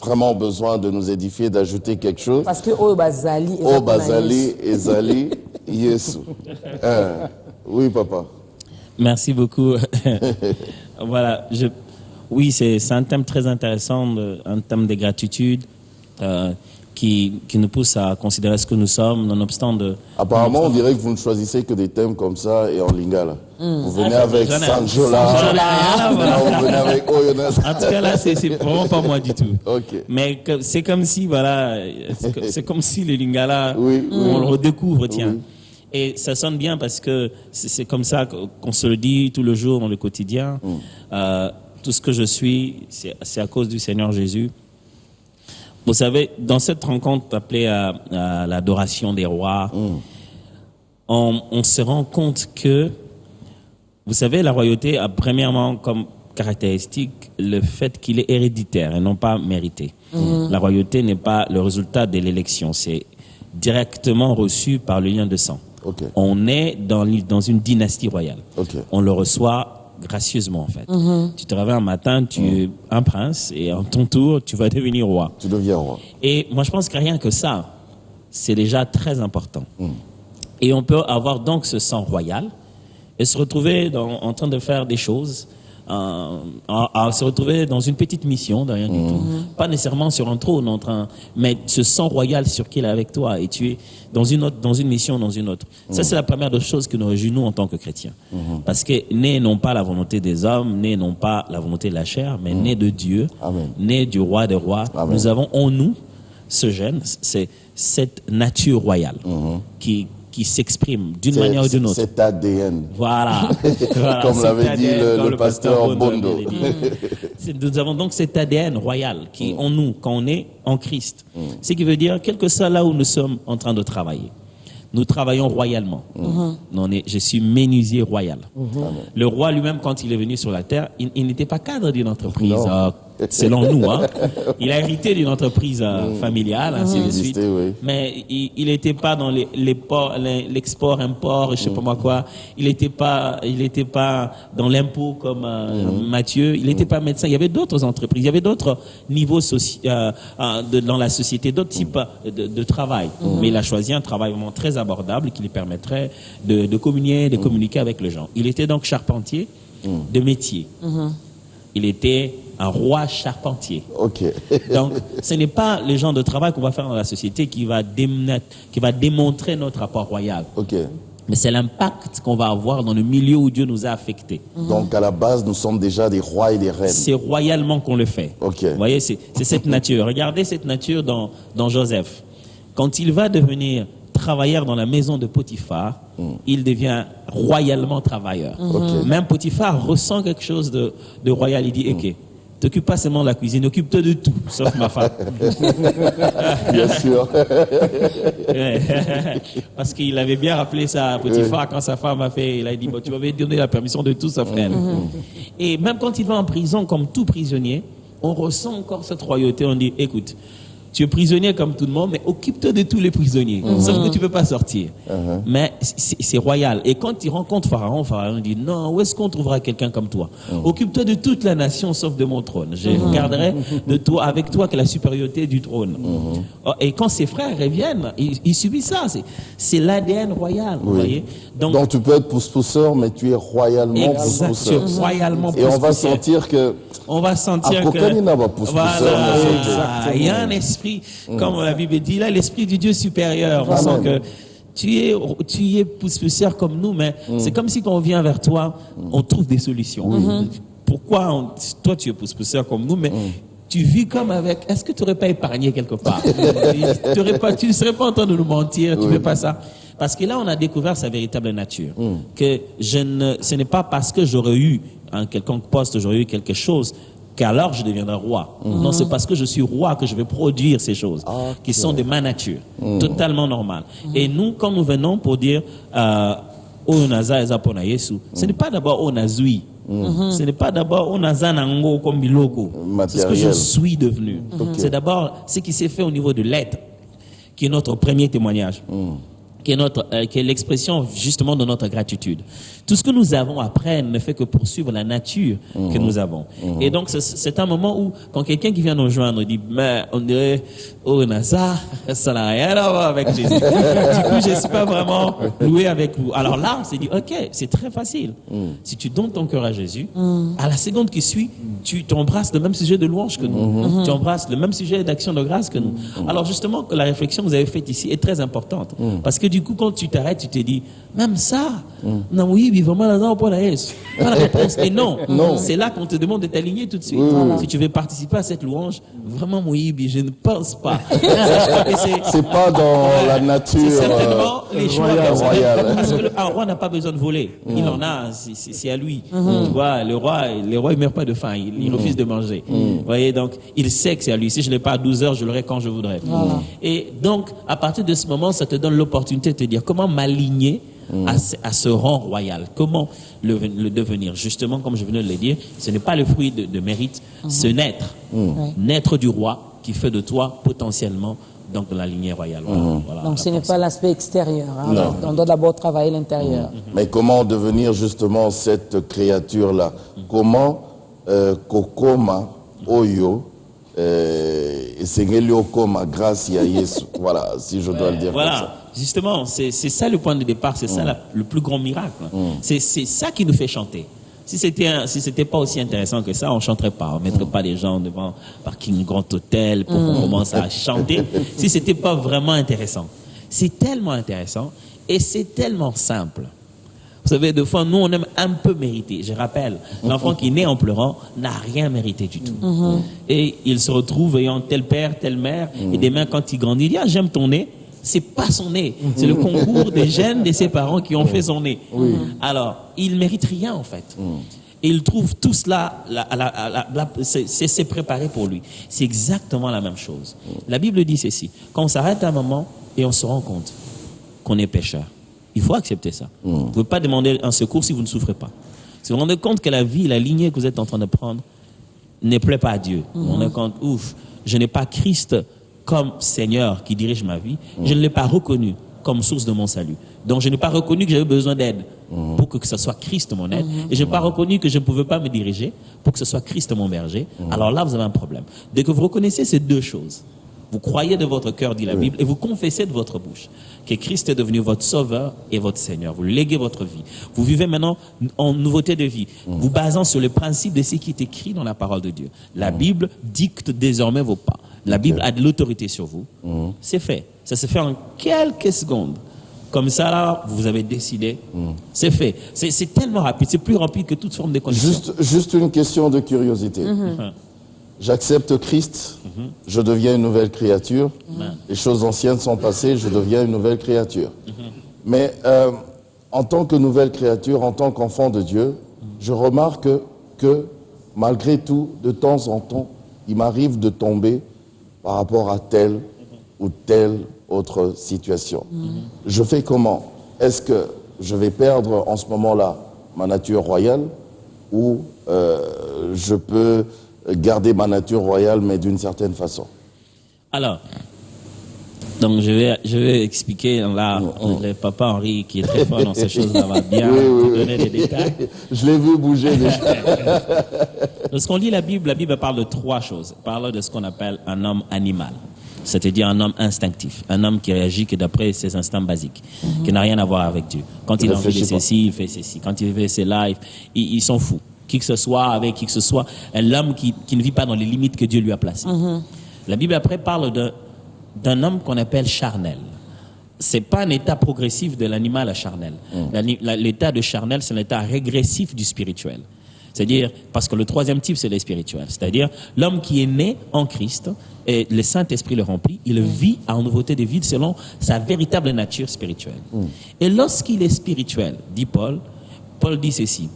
vraiment besoin de nous édifier, d'ajouter quelque chose. Parce que oh bazali, Oh bazali, ezali, Yesu. Oui, Papa. Merci beaucoup. Voilà, oui, c'est un thème très intéressant, un thème de gratitude. qui nous pousse à considérer ce que nous sommes, nonobstant de... Apparemment, on dirait que vous ne choisissez que des thèmes comme ça et en lingala. Vous venez avec j'en ai- Sanjola, vous venez avec Oyonnax. En tout cas, là, c'est vraiment pas moi du tout. Ok. Mais c'est comme si, voilà, c'est comme si le lingala, Oui, on le redécouvre, tiens. Oui. Et ça sonne bien parce que c'est comme ça qu'on se le dit tout le jour dans le quotidien. Tout ce que je suis, c'est à cause du Seigneur Jésus. Vous savez, dans cette rencontre appelée à l'adoration des rois, on se rend compte que, vous savez, la royauté a premièrement comme caractéristique le fait qu'il est héréditaire et non pas mérité. La royauté n'est pas le résultat de l'élection, c'est directement reçu par le lien de sang. Ok. On est dans une dynastie royale. Ok. On le reçoit gracieusement, en fait. Tu te réveilles un matin, tu es un prince, et en ton tour, tu vas devenir roi. Tu deviens roi. Et moi, je pense que rien que ça, c'est déjà très important. Et on peut avoir donc ce sang royal et se retrouver en train de faire des choses, à se retrouver dans une petite mission, de rien du tout. Pas nécessairement sur un trône, mais ce sang royal sur qui il est avec toi, et tu es dans une mission, dans une autre. Ça, c'est la première des choses qui nous réjouit, nous, en tant que chrétiens. Parce que né non pas la volonté des hommes, né non pas la volonté de la chair, mais né de Dieu, Amen. né du roi des rois. Amen. Nous avons en nous ce gène, c'est cette nature royale qui s'exprime d'une manière ou d'une autre. Cet ADN. Voilà. Comme Cet l'avait dit ADN, comme le pasteur Bondo. avait dit. Nous avons donc cet ADN royal qui est en nous, quand on est en Christ. Ce qui veut dire, quel que soit là où nous sommes en train de travailler, nous travaillons royalement. Je suis menuisier royal. Le roi lui-même, quand il est venu sur la terre, il n'était pas cadre d'une entreprise, selon nous. Il a hérité d'une entreprise familiale, ainsi de suite. Oui. Mais il n'était pas dans l'export-import, je sais pas moi quoi. Il n'était pas dans l'impôt comme Mathieu. Il n'était pas médecin. Il y avait d'autres entreprises. Il y avait d'autres niveaux dans la société, d'autres types de travail. Mais il a choisi un travail vraiment très abordable qui lui permettrait de communiquer avec les gens. Il était donc charpentier de métier. Il était un roi charpentier. Ok. Donc, ce n'est pas le genre de travail qu'on va faire dans la société qui va démontrer notre rapport royal. Ok. Mais c'est l'impact qu'on va avoir dans le milieu où Dieu nous a affectés. Donc, à la base, nous sommes déjà des rois et des reines. C'est royalement qu'on le fait. Ok. Vous voyez, c'est cette nature. Regardez cette nature dans Joseph. Quand il va devenir travailleur dans la maison de Potiphar, il devient royalement travailleur. Ok. Même Potiphar ressent quelque chose de royal. Il dit, ok, t'occupes pas seulement de la cuisine, occupe-toi de tout, sauf ma femme. Bien sûr. Ouais. Parce qu'il avait bien rappelé ça à Potiphar quand sa femme il a dit, bon, tu m'avais donné la permission de tout, sauf elle. Et même quand il va en prison, comme tout prisonnier, on ressent encore cette royauté. On dit, écoute, tu es prisonnier comme tout le monde, mais occupe-toi de tous les prisonniers. Sauf que tu ne peux pas sortir. Mais c'est royal. Et quand il rencontre Pharaon, Pharaon dit, non, où est-ce qu'on trouvera quelqu'un comme toi? Occupe-toi de toute la nation sauf de mon trône. Je garderai avec toi que la supériorité du trône. Et quand ses frères reviennent, ils subissent ça. C'est l'ADN royal. Vous voyez? Donc tu peux être pousse-pousseur, mais tu es royalement pousse-pousseur. Royalement Et on va sentir que... On va sentir que... Voilà, il y a un esprit, comme la Bible dit, là, l'esprit du Dieu supérieur. On sent que tu es pousse-pousseur comme nous, mais c'est comme si quand on vient vers toi, on trouve des solutions. Pourquoi toi tu es pousse-pousseur comme nous, mais tu vis comme avec... Est-ce que tu n'aurais pas épargné quelque part? Tu ne serais pas en train de nous mentir, tu ne fais pas ça. Parce que là, on a découvert sa véritable nature. Que ce n'est pas parce que j'aurais eu un quelconque poste, j'aurais eu quelque chose, qu'alors je deviendrai roi. Non, c'est parce que je suis roi que je vais produire ces choses qui sont de ma nature, totalement normales. Et nous, quand nous venons pour dire Onaza ezapona Yesu, ce n'est pas d'abord Onazui. Ce n'est pas d'abord Onazanango comme Biloko. C'est ce que je suis devenu. C'est d'abord ce qui s'est fait au niveau de l'être, qui est notre premier témoignage. qui est l'expression justement de notre gratitude. Tout ce que nous avons après ne fait que poursuivre la nature que nous avons. Et donc c'est un moment où quand quelqu'un qui vient nous joindre dit mais on dirait oh Nasa, ça n'a rien à voir avec Jésus. Du coup je suis pas vraiment loué avec vous. Alors là on s'est dit ok, c'est très facile. Si tu donnes ton cœur à Jésus, à la seconde qui suit, tu embrasses le même sujet de louange que nous. Tu embrasses le même sujet d'action de grâce que nous. Alors justement que la réflexion que vous avez faite ici est très importante parce que du coup quand tu t'arrêtes, tu te dis même ça, non oui, vraiment là pour la réponse. Et non, c'est là qu'on te demande de t'aligner tout de suite. Si tu veux participer à cette louange, vraiment oui, je ne pense pas. C'est pas dans la nature c'est certainement les choix royale. Parce qu'un roi n'a pas besoin de voler. Il en a, c'est à lui. Tu vois, le roi, il meurt pas de faim. Il refuse de manger. Vous voyez, donc il sait que c'est à lui. Si je l'ai pas à 12 heures, je l'aurai quand je voudrais. Et donc, à partir de ce moment, ça te donne l'opportunité de te dire comment m'aligner à ce rang royal. Comment le devenir? Justement, comme je venais de le dire, ce n'est pas le fruit de mérite, c'est naître du roi qui fait de toi potentiellement donc de la lignée royale. Voilà, donc ce n'est pas l'aspect extérieur. Hein. On doit d'abord travailler l'intérieur. Mais comment devenir justement cette créature-là? Comment kokoma oyo Koma grâce à Yesu. Voilà, si je dois le dire comme ça. Justement, c'est ça le point de départ, c'est ça le plus grand miracle. C'est ça qui nous fait chanter. Si c'était pas aussi intéressant que ça, on chanterait pas. On mettrait pas les gens devant parking grand hôtel pour qu'on commence à chanter. Si c'était pas vraiment intéressant. C'est tellement intéressant et c'est tellement simple. Vous savez, des fois, nous, on aime un peu mériter. Je rappelle, l'enfant qui naît en pleurant n'a rien mérité du tout. Et il se retrouve ayant tel père, telle mère, et demain, quand il grandit, il dit, ah, j'aime ton nez. C'est pas son nez. C'est le concours des gènes de ses parents qui ont fait son nez. Alors, il mérite rien, en fait. Et il trouve tout cela, c'est préparé pour lui. C'est exactement la même chose. La Bible dit ceci. Quand on s'arrête un moment et on se rend compte qu'on est pécheur, il faut accepter ça. Vous ne pouvez pas demander un secours si vous ne souffrez pas. Si vous vous rendez compte que la vie, la lignée que vous êtes en train de prendre ne plaît pas à Dieu. Vous vous rendez compte, je n'ai pas Christ comme Seigneur qui dirige ma vie. Je ne l'ai pas reconnu comme source de mon salut. Donc je n'ai pas reconnu que j'avais besoin d'aide pour que ce soit Christ mon aide. Et je n'ai pas reconnu que je ne pouvais pas me diriger pour que ce soit Christ mon berger. Alors là, vous avez un problème. Dès que vous reconnaissez ces deux choses, vous croyez de votre cœur, dit la Bible, et vous confessez de votre bouche que Christ est devenu votre sauveur et votre Seigneur. Vous léguez votre vie. Vous vivez maintenant en nouveauté de vie, vous basant sur le principe de ce qui est écrit dans la parole de Dieu. La Bible dicte désormais vos pas. La Bible a de l'autorité sur vous. C'est fait. Ça se fait en quelques secondes. Comme ça, là, vous avez décidé. C'est fait. C'est tellement rapide. C'est plus rapide que toute forme de connexion. Juste une question de curiosité. J'accepte Christ, je deviens une nouvelle créature. Les choses anciennes sont passées, je deviens une nouvelle créature. Mais en tant que nouvelle créature, en tant qu'enfant de Dieu, je remarque que malgré tout, de temps en temps, il m'arrive de tomber par rapport à telle ou telle autre situation. Je fais comment? Est-ce que je vais perdre en ce moment-là ma nature royale ou je peux garder ma nature royale, mais d'une certaine façon? Alors, donc je vais expliquer là, le papa Henri qui est très fort dans ces choses-là va bien donner des détails. Je l'ai vu bouger déjà. Lorsqu'on lit la Bible parle de trois choses. Elle parle de ce qu'on appelle un homme animal, c'est-à-dire un homme instinctif, un homme qui réagit que d'après ses instincts basiques, qui n'a rien à voir avec Dieu. Quand il a envie de ceci, il fait ceci. Quand il fait cela, il s'en fout. Qui que ce soit, avec qui que ce soit, l'homme qui ne vit pas dans les limites que Dieu lui a placées. La Bible après parle d'un homme qu'on appelle charnel. C'est pas un état progressif de l'animal à charnel. L'état de charnel, c'est l'état régressif du spirituel. C'est-à-dire, parce que le troisième type, c'est le spirituel. C'est-à-dire, l'homme qui est né en Christ, et le Saint-Esprit le remplit, il vit en nouveauté de vie selon sa véritable nature spirituelle. Et lorsqu'il est spirituel, dit Paul dit ceci: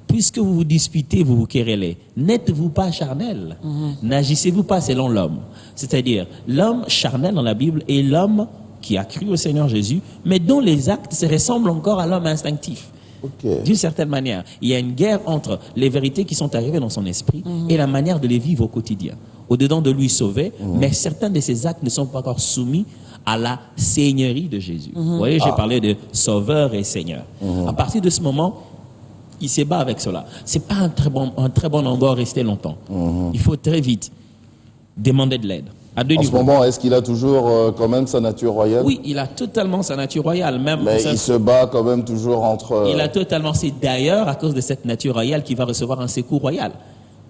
puisque vous vous disputez, vous vous querellez, n'êtes-vous pas charnel? N'agissez-vous pas selon l'homme? C'est-à-dire, l'homme charnel dans la Bible est l'homme qui a cru au Seigneur Jésus, mais dont les actes se ressemblent encore à l'homme instinctif. D'une certaine manière, il y a une guerre entre les vérités qui sont arrivées dans son esprit et la manière de les vivre au quotidien. Au-dedans de lui sauver, mais certains de ses actes ne sont pas encore soumis à la seigneurie de Jésus. Vous voyez, j'ai parlé de sauveur et seigneur. À partir de ce moment, il se bat avec cela. C'est pas un très bon endroit rester longtemps. Il faut très vite demander de l'aide. À deux En ce niveaux. moment, est-ce qu'il a toujours quand même sa nature royale? Oui, il a totalement sa nature royale. Même Mais ça- il se bat quand même toujours entre... il a totalement. C'est d'ailleurs à cause de cette nature royale qu'il va recevoir un secours royal.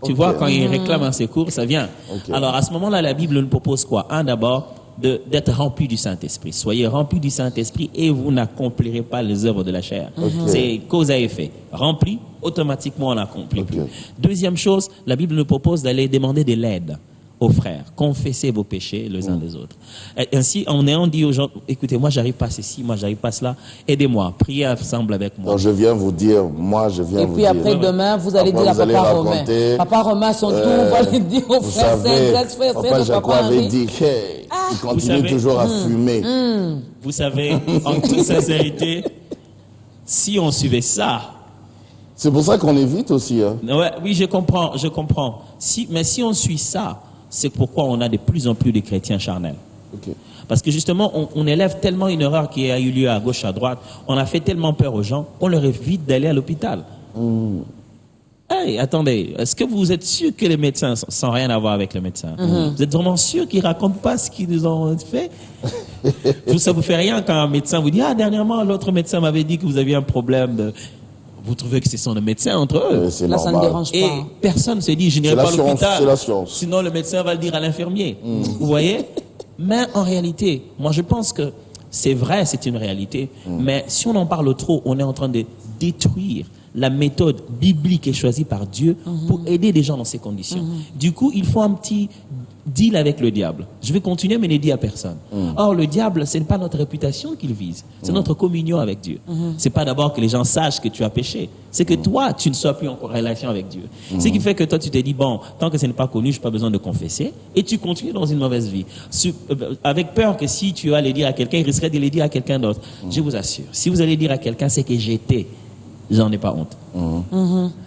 Tu Ok. vois, quand il réclame un secours, ça vient. Ok. Alors à ce moment-là, la Bible nous propose quoi? D'abord, d'être rempli du Saint-Esprit. Soyez remplis du Saint-Esprit et vous n'accomplirez pas les œuvres de la chair. C'est cause à effet. Rempli, automatiquement on l'accomplit Ok. plus. Deuxième chose, la Bible nous propose d'aller demander de l'aide aux frères. Confessez vos péchés les uns des autres. Et ainsi, en ayant dit aux gens, écoutez, moi j'arrive pas à ceci, moi j'arrive pas à cela, aidez-moi, priez ensemble avec moi. Donc je viens vous dire, moi je viens Et vous puis dire. après, demain, vous allez Après, dire à vous allez Papa Romain. raconter, Papa Romain, à son tour, va aller dire au Vous frère savez, Saint, frère Papa Saint, Jaco Papa avait Henri. dit qu'il continue savez, toujours à fumer. Vous savez, en toute sincérité, si on suivait ça, C'est pour ça qu'on évite aussi. Hein. ouais, oui, je comprends. Mais si on suit ça, c'est pourquoi on a de plus en plus de chrétiens charnels. Ok. Parce que justement, on élève tellement une erreur qui a eu lieu à gauche, à droite, on a fait tellement peur aux gens, qu'on leur évite d'aller à l'hôpital. Hey, attendez, est-ce que vous êtes sûr que les médecins, sans rien avoir avec les médecins, vous êtes vraiment sûr qu'ils racontent pas ce qu'ils nous ont fait? Ça vous fait rien quand un médecin vous dit, dernièrement, l'autre médecin m'avait dit que vous aviez un problème de... Vous trouvez que ce sont les médecins entre eux? C'est Là, ça ne normal. dérange Et pas. personne ne se dit, je n'irai C'est la pas à science, l'hôpital. c'est la science. Sinon, le médecin va le dire à l'infirmier. Vous voyez? Mais en réalité, moi, je pense que c'est vrai, c'est une réalité. Mais si on en parle trop, on est en train de détruire la méthode biblique est choisie par Dieu pour aider des gens dans ces conditions. Du coup, il faut un petit deal avec le diable. Je vais continuer, mais ne dis à personne. Or, le diable, ce n'est pas notre réputation qu'il vise, c'est notre communion avec Dieu. C'est pas d'abord que les gens sachent que tu as péché, c'est que toi, tu ne sois plus en relation avec Dieu. Ce qui fait que toi, tu te dis, bon, tant que ce n'est pas connu, je n'ai pas besoin de confesser, et tu continues dans une mauvaise vie. Avec peur que si tu allais dire à quelqu'un, il risquerait de le dire à quelqu'un d'autre. Je vous assure, si vous allez dire à quelqu'un, c'est que j'étais, j'en ai pas honte.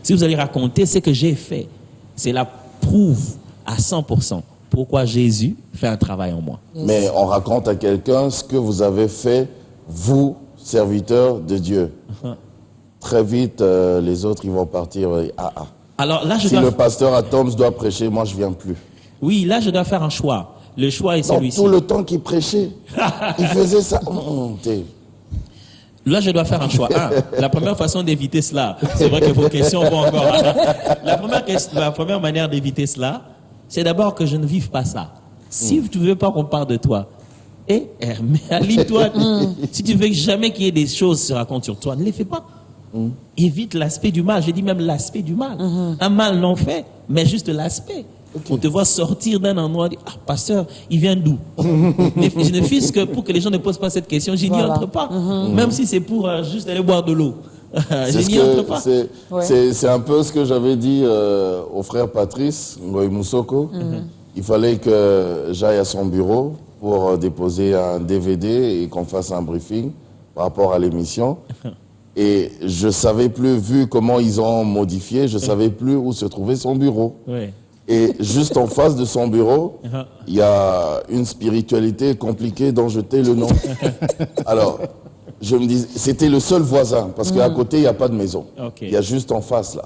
Si vous allez raconter ce que j'ai fait, c'est la prouve à 100% pourquoi Jésus fait un travail en moi. Mais on raconte à quelqu'un ce que vous avez fait, vous, serviteurs de Dieu. Très vite, les autres, ils vont partir. Alors là, je Si dois... le pasteur à Toms doit prêcher, moi, je viens plus. Oui, là, je dois faire un choix. Le choix est Non, celui-ci. tout le temps qu'il prêchait, il faisait ça. Là, je dois faire un choix. La première façon d'éviter cela, c'est vrai que vos questions vont encore. La première manière d'éviter cela, c'est d'abord que je ne vive pas ça. Si tu ne veux pas qu'on parle de toi, mais aligne-toi. Si tu veux jamais qu'il y ait des choses se racontent sur toi, ne les fais pas. Évite l'aspect du mal. Je dis même l'aspect du mal. Un mal non fait, mais juste l'aspect. On te voit sortir d'un endroit, dire, pasteur, il vient d'où? Je ne fuse que pour que les gens ne posent pas cette question, je n'y entre pas. Même si c'est pour juste aller boire de l'eau. Je n'y entre pas. C'est un peu ce que j'avais dit au frère Patrice Ngoï Moussoko. Il fallait que j'aille à son bureau pour déposer un DVD et qu'on fasse un briefing par rapport à l'émission. Et je savais plus, vu comment ils ont modifié, je savais plus où se trouvait son bureau. Oui. Et juste en face de son bureau, il y a une spiritualité compliquée dont je tais le nom. Alors, je me dis, c'était le seul voisin, parce qu'à côté, il n'y a pas de maison. Okay. Il y a juste en face, là.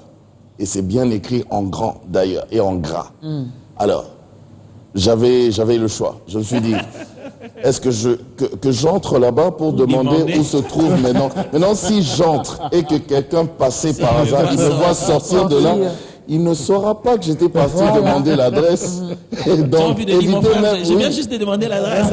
Et c'est bien écrit en grand, d'ailleurs, et en gras. Alors, j'avais le choix. Je me suis dit, est-ce que j'entre là-bas pour demander où se trouve maintenant? Maintenant, si j'entre et que quelqu'un passait par hasard, il me voit sortir de là, il ne saura pas que j'étais parti demander l'adresse. J'ai envie de dire, mon frère, je viens juste de demander l'adresse.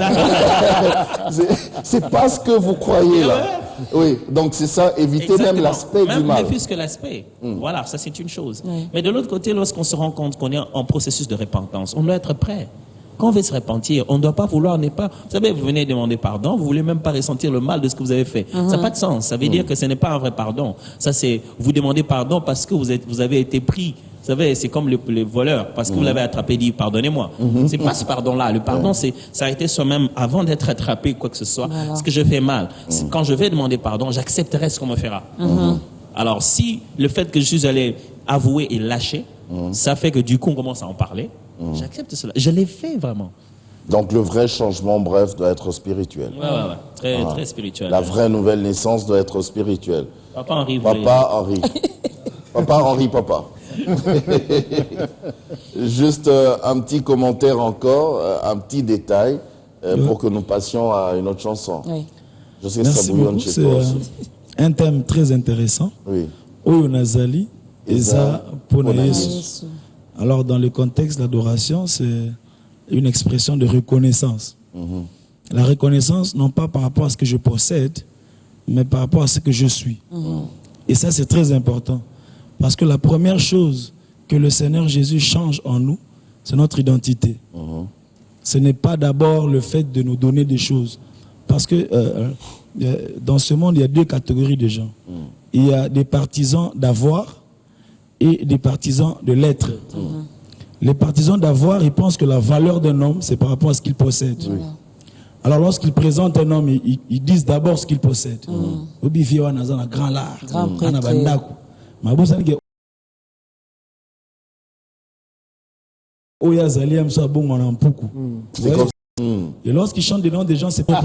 C'est pas ce que vous croyez là. Oui, donc c'est ça, éviter même l'aspect du mal. Même plus que l'aspect. Voilà, ça c'est une chose. Mais de l'autre côté, lorsqu'on se rend compte qu'on est en processus de repentance, on doit être prêt. Quand on veut se repentir, on ne doit pas vouloir, n'est pas. Vous savez, vous venez demander pardon, vous voulez même pas ressentir le mal de ce que vous avez fait. Ça n'a pas de sens. Ça veut dire que ce n'est pas un vrai pardon. Ça c'est, vous demandez pardon parce que vous avez été pris. Vous savez, c'est comme le voleur, parce que vous l'avez attrapé, dit pardonnez-moi. C'est pas ce pardon-là. Le pardon, c'est s'arrêter soi-même avant d'être attrapé, quoi que ce soit. Voilà. Ce que je fais mal. Quand je vais demander pardon, j'accepterai ce qu'on me fera. Alors, si le fait que je suis allé avouer et lâcher, ça fait que du coup, on commence à en parler, j'accepte cela. Je l'ai fait vraiment. Donc le vrai changement, bref, doit être spirituel. Ouais. Très spirituel. La vraie nouvelle naissance doit être spirituelle. Papa Henri voulait- Papa Henri. Papa Henri, papa. Juste un petit commentaire encore, un petit détail, pour que nous passions à une autre chanson. Oui. Je sais que ça Merci bouillonne beaucoup. chez C'est toi aussi. un thème très intéressant. Oui. Oyo Nazali, Eza Pona Yesu. Yesu. Alors, dans le contexte de l'adoration, c'est une expression de reconnaissance. La reconnaissance, non pas par rapport à ce que je possède, mais par rapport à ce que je suis. Et ça, c'est très important. Parce que la première chose que le Seigneur Jésus change en nous, c'est notre identité. Ce n'est pas d'abord le fait de nous donner des choses. Parce que dans ce monde, il y a deux catégories de gens. Il y a des partisans d'avoir et des partisans de l'être. Les partisans d'avoir, ils pensent que la valeur d'un homme, c'est par rapport à ce qu'il possède. Alors lorsqu'ils présentent un homme, ils disent d'abord ce qu'il possède. Obi fi wana za na grand lard, Grand prêtre. ana bandako. Mabosa nige Oya zali amso abongo na mpuku. C'est comme ça. Et lorsqu'ils chantent des noms des gens, c'est pas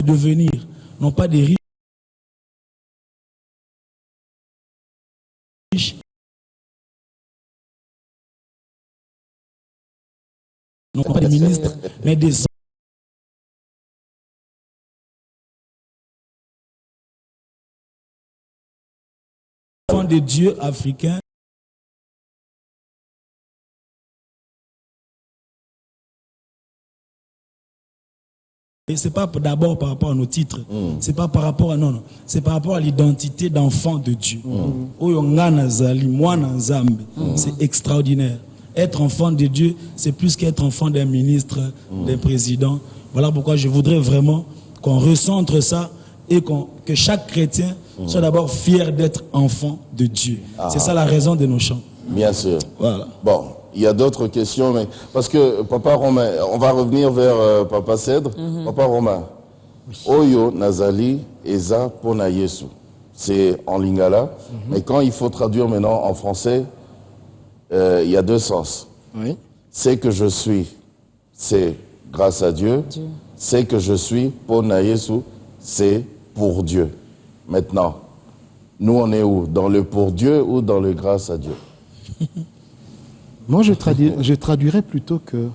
devenir, non pas des riches, non pas des ministres, mais des enfants de Dieu africains. Et c'est pas d'abord par rapport à nos titres, c'est pas par rapport à non, c'est par rapport à l'identité d'enfant de Dieu. Oyo ngana zali mwana nzambe, c'est extraordinaire. Être enfant de Dieu, c'est plus qu'être enfant d'un ministre, d'un président. Voilà pourquoi je voudrais vraiment qu'on recentre ça et que chaque chrétien soit d'abord fier d'être enfant de Dieu. C'est ça la raison de nos chants. Bien sûr. Voilà. Bon, il y a d'autres questions, mais parce que Papa Romain, on va revenir vers Papa Cèdre. Papa Romain, Oyo Nazali Eza Pona Yesu. C'est en lingala, mais quand il faut traduire maintenant en français, il y a deux sens. Oui. C'est que je suis, c'est grâce à Dieu. C'est que je suis, Pona Yesu, c'est pour Dieu. Maintenant, nous on est où? Dans le pour Dieu ou dans le grâce à Dieu? Moi, je traduirais plutôt que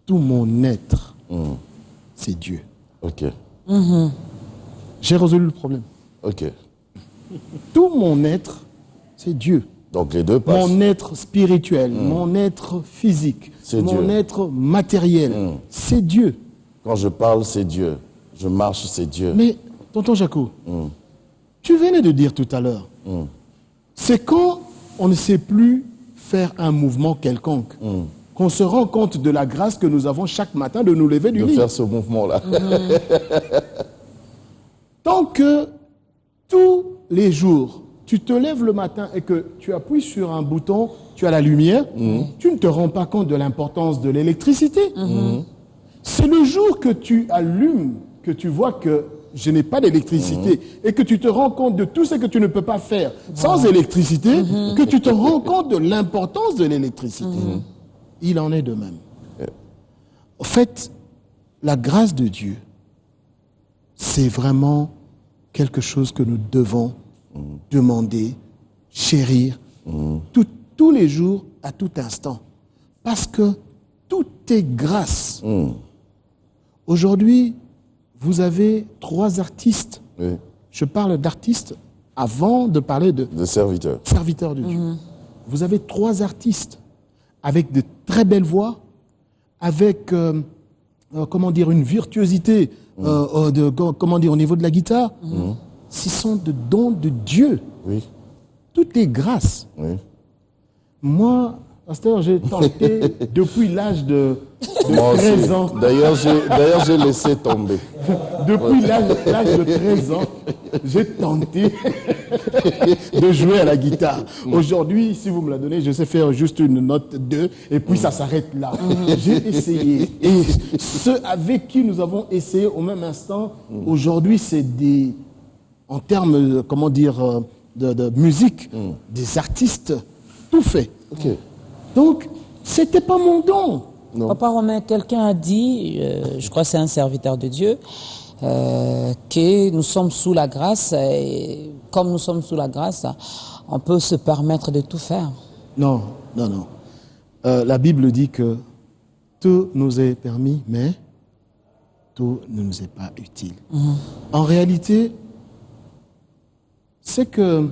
tout mon être, c'est Dieu. Ok, J'ai résolu le problème. ok. Tout mon être, c'est Dieu. Donc les deux passent. Mon être spirituel, mon être physique, C'est mon Dieu. être matériel, c'est Dieu. Quand je parle, c'est Dieu. Je marche, c'est Dieu. Mais, tonton Jaco, tu venais de dire tout à l'heure, c'est quand on ne sait plus faire un mouvement quelconque, qu'on se rend compte de la grâce que nous avons chaque matin de nous lever du De lit. faire ce mouvement-là. Tant que tous les jours, tu te lèves le matin et que tu appuies sur un bouton, tu as la lumière, tu ne te rends pas compte de l'importance de l'électricité. C'est le jour que tu allumes que tu vois que je n'ai pas d'électricité et que tu te rends compte de tout ce que tu ne peux pas faire sans électricité, que tu te rends compte de l'importance de l'électricité. Il en est de même. En fait, la grâce de Dieu, c'est vraiment quelque chose que nous devons demander, chérir, tous les jours, à tout instant. Parce que tout est grâce. Aujourd'hui, vous avez 3 artistes. Oui. Je parle d'artistes avant de parler de serviteurs. Serviteurs de Dieu. Vous avez 3 artistes avec de très belles voix, avec une virtuosité au niveau de la guitare. Ce sont des dons de Dieu. Oui. Tout est grâce. Oui. Moi, pasteur, j'ai tenté depuis l'âge de Moi 13 aussi. ans. D'ailleurs, j'ai laissé tomber. Depuis l'âge de 13 ans, j'ai tenté de jouer à la guitare. Aujourd'hui, si vous me la donnez, je sais faire juste une note 2 et puis ça s'arrête là. J'ai essayé. Et ceux avec qui nous avons essayé au même instant, aujourd'hui, c'est en termes, de musique, des artistes, tout fait. Ok. Donc, c'était pas mon don. Non. Papa Romain, quelqu'un a dit, je crois que c'est un serviteur de Dieu, que nous sommes sous la grâce, et comme nous sommes sous la grâce, on peut se permettre de tout faire. Non. La Bible dit que tout nous est permis, mais tout ne nous est pas utile. En réalité, ce que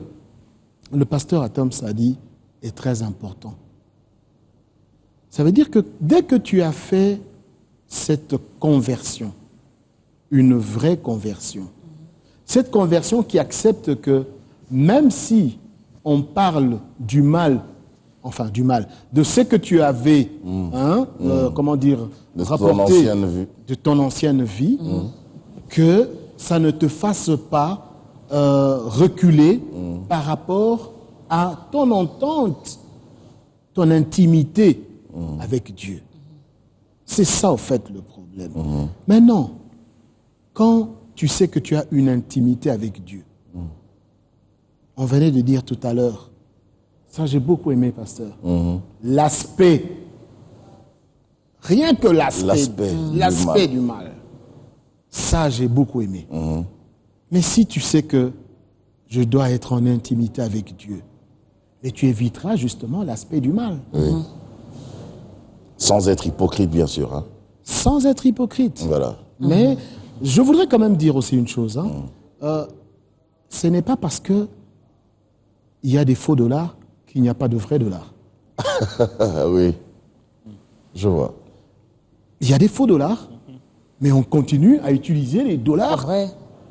le pasteur Atoms a dit est très important. Ça veut dire que dès que tu as fait cette conversion, une vraie conversion, cette conversion qui accepte que même si on parle du mal, de ce que tu avais, rapporté de ton ancienne vie, que ça ne te fasse pas reculer par rapport à ton entente, ton intimité avec Dieu. C'est ça, en fait, le problème. Maintenant, quand tu sais que tu as une intimité avec Dieu, on venait de dire tout à l'heure, ça j'ai beaucoup aimé, pasteur, l'aspect, rien que l'aspect du mal. Ça j'ai beaucoup aimé. Mais si tu sais que je dois être en intimité avec Dieu, mais tu éviteras justement l'aspect du mal. Sans être hypocrite, bien sûr. Hein. Sans être hypocrite. Voilà. Mais je voudrais quand même dire aussi une chose. Ce n'est pas parce que il y a des faux dollars qu'il n'y a pas de vrais dollars. Oui, je vois. Il y a des faux dollars, mais on continue à utiliser les dollars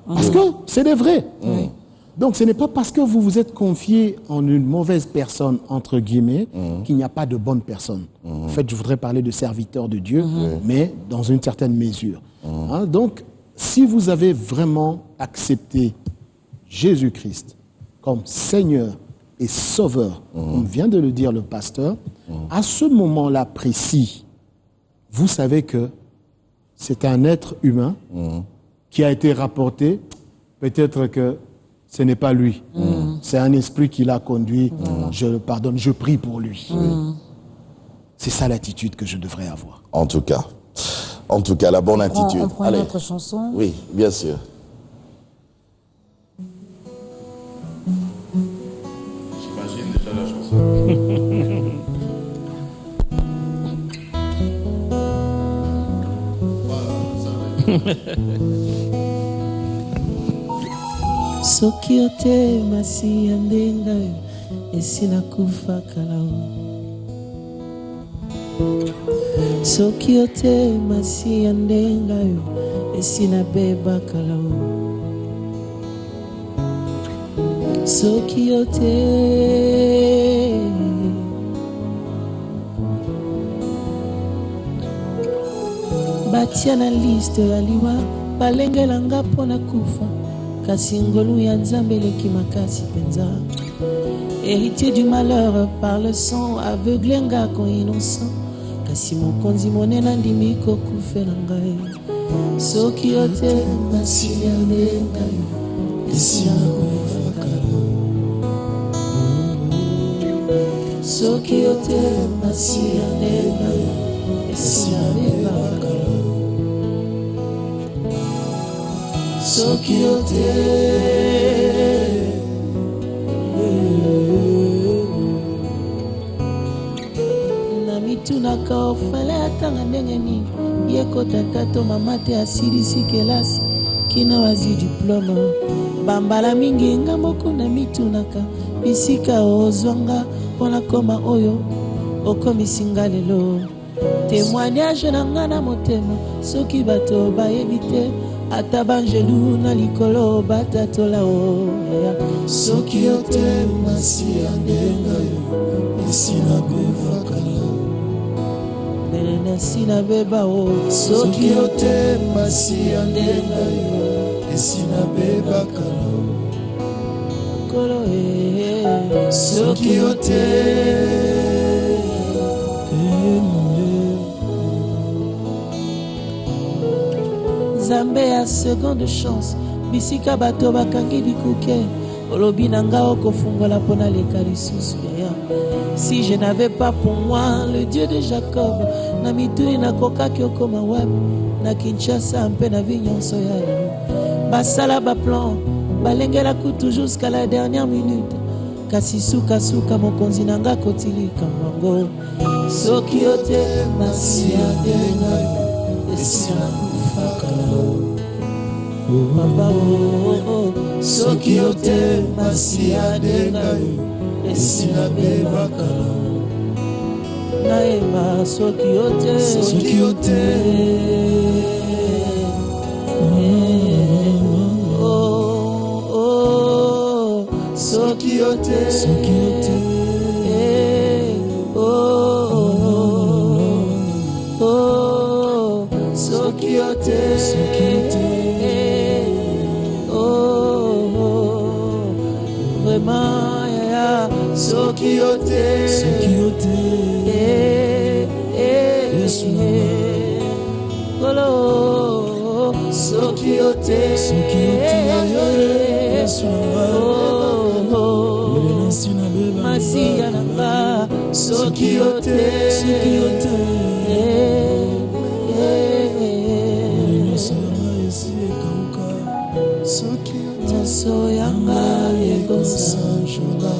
parce que c'est des vrais. Donc ce n'est pas parce que vous vous êtes confié en une mauvaise personne, entre guillemets, qu'il n'y a pas de bonne personne. En fait, je voudrais parler de serviteur de Dieu, mais dans une certaine mesure. Donc, si vous avez vraiment accepté Jésus-Christ comme Seigneur et Sauveur, comme vient de le dire le pasteur, à ce moment-là précis, vous savez que c'est un être humain qui a été rapporté, peut-être que ce n'est pas lui. C'est un esprit qui l'a conduit. Je le pardonne, je prie pour lui. C'est ça l'attitude que je devrais avoir. En tout cas, la bonne attitude. On prend une autre chanson. Oui, bien sûr. J'imagine déjà la chanson. Soki otema si ya ndenga esila kufa kala Soki otema si ya ndenga esila beba kala Soki ote batia na liste ya liwa balengelanga mpona kufa kasi ngolu ya nzambe eleki makasi penza héritier du malheur par le sang aveugle ngako innocent kasi mokonzi monene ndimi kokufela ngai soki ote masiya ndenga esila kufaka soki ote masiya ndenga esila kufaka soki yo te na mitunaka ofele atanga ndenge nini ye kota tato mama te asilisi kelasi kina wazi diplome bambala mingi nga moko na mitunaka bisika ozwanga mpona koma oyo okomisinga lelo témoignage na nga na motema soki bato bayebi te ata banjelu na likolo batatola o soki yo te masi ya ndenga yo esina bevakala nesina beba o soki yo te masi ya ndenga yo esina bebakala kolo soki yo te Nzambe ya seconde chance bisika bato bakangi bikuke olobi na nga okofungola mpona leka lisusu si je n'avais pas pour moi le Dieu de Jacob na mituni nakokaki okoma wapi na Kinshasa mpe na vi nyonso ya lelo basala baplan balengela kutu jusqu'à la dernière minute kasi sukasuka mokonzi na nga kotilika mwango soki yo te masi ya ndenga esina Papa soki yo te masi ya ndenga yo esina bebakala naema soki yo te soki yo te vraiment ya soki yo te kolo soki yo te masi ya nanga soki yo te nyonso yanga ekosanjola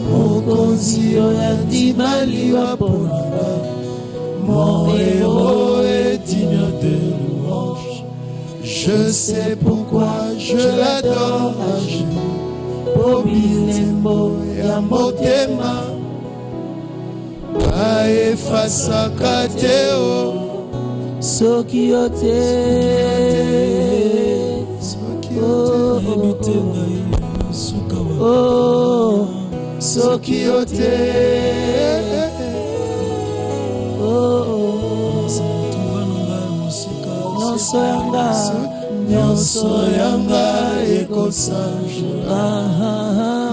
mokonzi oyo andimaliwa ponanga mon héros est digne de louange je sais pourquoi je l'adore à genoux po bilembo ya motema baefasaka te o soki yo te oh, soki yo te nyonso yanga ekosanjola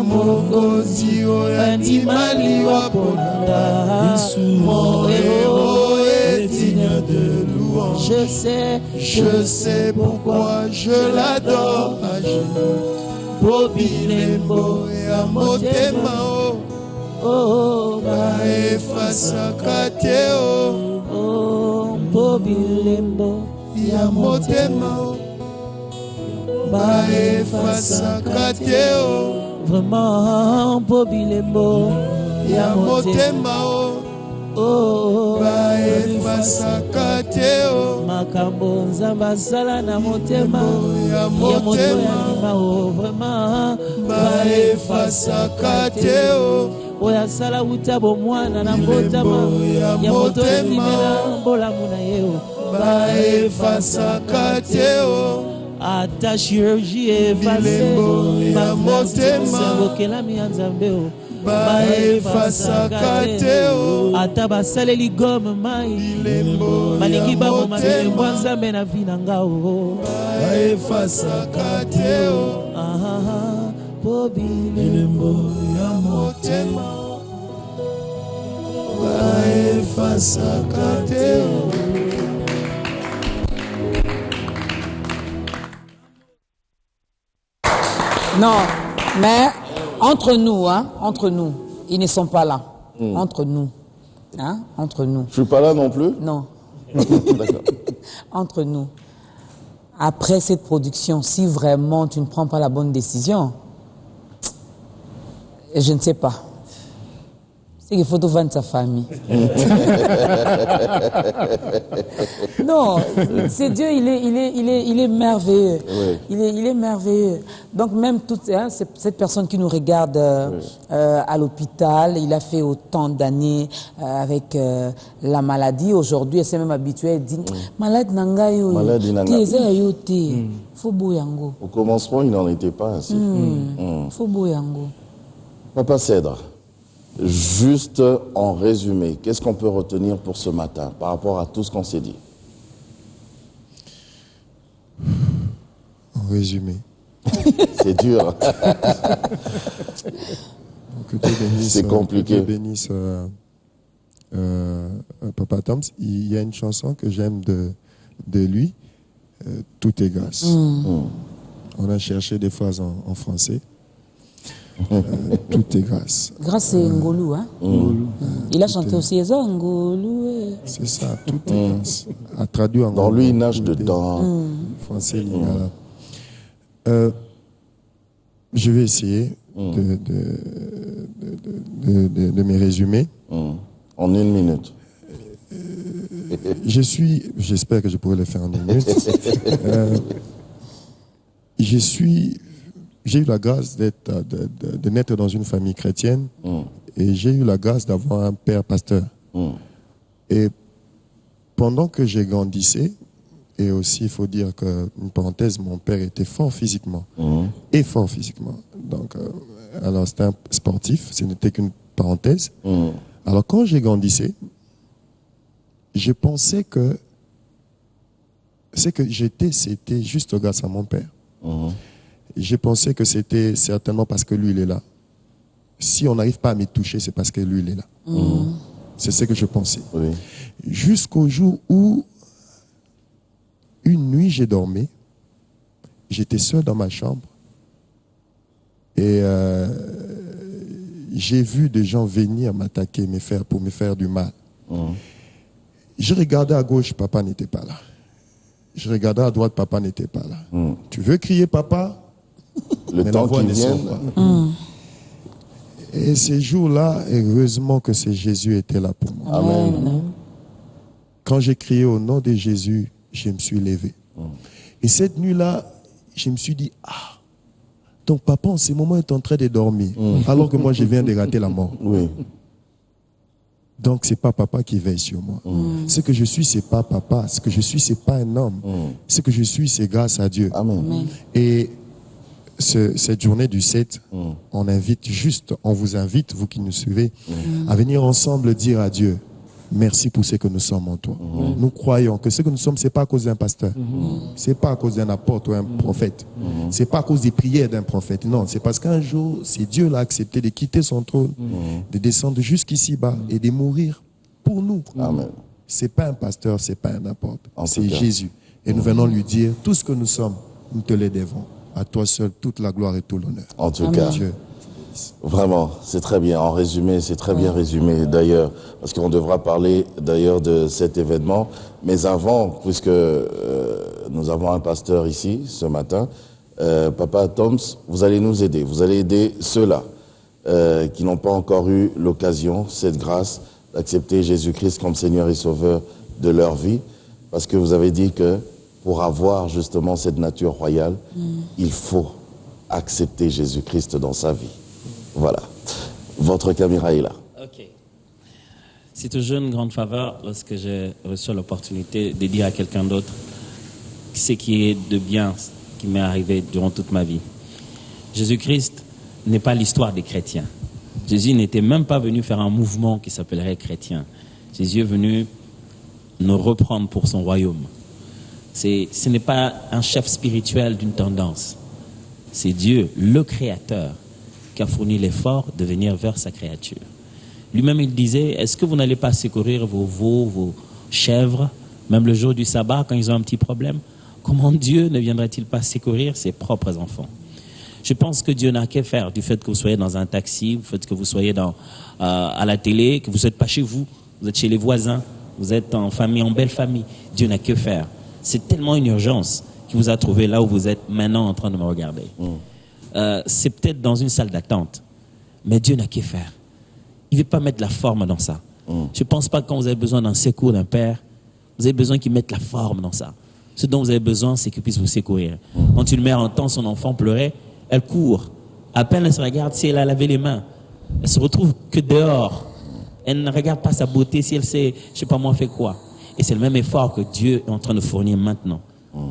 mokonzi oyo andimaliwa ponanga mon héros est digne de louange je sais pourquoi je l'adore à genoux po bilembo ya motema o baefasaka te o po bilembo ya motema o baefasaka te o vraiment po bilembo ya motema o baefasaka te o makambo nzambe asala na motema ya motema o vraiment baefasaka te o oyo asala wuta bomwana na mbotama ya moto elimela mbolamu na ye o baefasaka te o ata chirurgie efase bamotemokelami ya nzambe o baefasaka te o ata basaleli gome mai balingi baboma bilembo ya nzambe na vi na nga o baefasaka te o po bilembo ya motema baefasaka te o. Non, mais entre nous, ils ne sont pas là. Entre nous. Entre nous. Je suis pas là non plus? Non. D'accord. Entre nous. après cette production, si vraiment tu ne prends pas la bonne décision, je ne sais pas. C'est qu'il faut te vendre sa famille. Non, c'est Dieu, il est merveilleux. Oui. Il est merveilleux. Donc même cette personne qui nous regarde à l'hôpital, il a fait autant d'années avec la maladie. Aujourd'hui, elle s'est même habituée. Elle dit, malade nangayo. Malade nangayo. Faut boyango. Au commencement, il n'en était pas ainsi. Faut boyango. Papa Cèdre, juste en résumé, qu'est-ce qu'on peut retenir pour ce matin par rapport à tout ce qu'on s'est dit? En résumé. C'est dur. Que Dieu bénisse, c'est compliqué. Que Dieu bénisse Papa Toms. Il y a une chanson que j'aime de lui, Tout est grâce. On a cherché des phrases en français. Tout est grâce. Grâce, c'est Ngolou, hein? Il a chanté aussi Ngolou. C'est ça, tout est grâce. À traduire en Dans lui, il nage dedans. Français, lingala. Je vais essayer de me résumer. En 1 minute. J'espère que je pourrai le faire en 1 minute. J'ai eu la grâce de naître dans une famille chrétienne et j'ai eu la grâce d'avoir un père pasteur. Et pendant que j'ai grandissé, et aussi il faut dire que, une parenthèse, mon père était fort physiquement. Et fort physiquement. Donc, alors c'était un sportif, ce n'était qu'une parenthèse. Alors quand j'ai grandissé, je pensais que c'était juste grâce à mon père. J'ai pensé que c'était certainement parce que lui, il est là. Si on n'arrive pas à me toucher, c'est parce que lui, il est là. C'est ce que je pensais. Oui. Jusqu'au jour où, une nuit, j'ai dormi. J'étais seul dans ma chambre. Et j'ai vu des gens venir m'attaquer, pour me faire du mal. Je regardais à gauche, papa n'était pas là. Je regardais à droite, papa n'était pas là. Tu veux crier papa? Le temps qu'il vienne. Et ces jours-là, heureusement que Jésus était là pour moi. Amen. Quand j'ai crié au nom de Jésus, je me suis levé. Et cette nuit-là, je me suis dit, donc papa en ce moment est en train de dormir, alors que moi je viens de rater la mort. Oui. Donc c'est pas papa qui veille sur moi. Ce que je suis, c'est pas papa. Ce que je suis, c'est pas un homme. Ce que je suis, c'est grâce à Dieu. Amen. Et cette journée du 7, on vous invite, vous qui nous suivez, à venir ensemble dire à Dieu, merci pour ce que nous sommes en toi. Nous croyons que ce que nous sommes, c'est pas à cause d'un pasteur. C'est pas à cause d'un apôtre ou un prophète. C'est pas à cause des prières d'un prophète. Non, c'est parce qu'un jour, c'est Dieu l'a accepté de quitter son trône, de descendre jusqu'ici-bas et de mourir pour nous. Amen. C'est pas un pasteur, c'est pas un apôtre. En C'est tout cas. Jésus. Et nous venons lui dire, tout ce que nous sommes, nous te le devons. À toi seul, toute la gloire et tout l'honneur. En tout cas, Dieu. vraiment, c'est très bien. En résumé, c'est très bien résumé d'ailleurs, parce qu'on devra parler d'ailleurs de cet événement. Mais avant, puisque nous avons un pasteur ici ce matin, Papa Toms, vous allez nous aider. Vous allez aider ceux-là qui n'ont pas encore eu l'occasion, cette grâce, d'accepter Jésus-Christ comme Seigneur et Sauveur de leur vie, parce que vous avez dit que pour avoir justement cette nature royale, il faut accepter Jésus-Christ dans sa vie. Voilà. Votre caméra est là. Ok. C'est toujours une grande faveur lorsque je reçois l'opportunité de dire à quelqu'un d'autre ce qui est de bien qui m'est arrivé durant toute ma vie. Jésus-Christ n'est pas l'histoire des chrétiens. Jésus n'était même pas venu faire un mouvement qui s'appellerait chrétien. Jésus est venu nous reprendre pour son royaume. Ce n'est pas un chef spirituel d'une tendance. C'est Dieu, le Créateur, qui a fourni l'effort de venir vers sa créature. Lui-même, il disait, est-ce que vous n'allez pas secourir vos veaux, vos chèvres, même le jour du sabbat, quand ils ont un petit problème? Comment Dieu ne viendrait-il pas secourir ses propres enfants? Je pense que Dieu n'a qu'à faire du fait que vous soyez dans un taxi, du fait que vous soyez à la télé, que vous n'êtes pas chez vous, vous êtes chez les voisins, vous êtes en famille, en belle famille. Dieu n'a que faire. C'est tellement une urgence qui vous a trouvé là où vous êtes maintenant en train de me regarder. C'est peut-être dans une salle d'attente, mais Dieu n'a qu'à faire. Il ne veut pas mettre la forme dans ça. Je ne pense pas que quand vous avez besoin d'un secours d'un père, vous avez besoin qu'il mette la forme dans ça. Ce dont vous avez besoin, c'est qu'il puisse vous secourir. Quand une mère entend son enfant pleurer, elle court. À peine elle se regarde si elle a lavé les mains. Elle se retrouve que dehors. Elle ne regarde pas sa beauté si elle sait, je ne sais pas moi, fait quoi. Et c'est le même effort que Dieu est en train de fournir maintenant.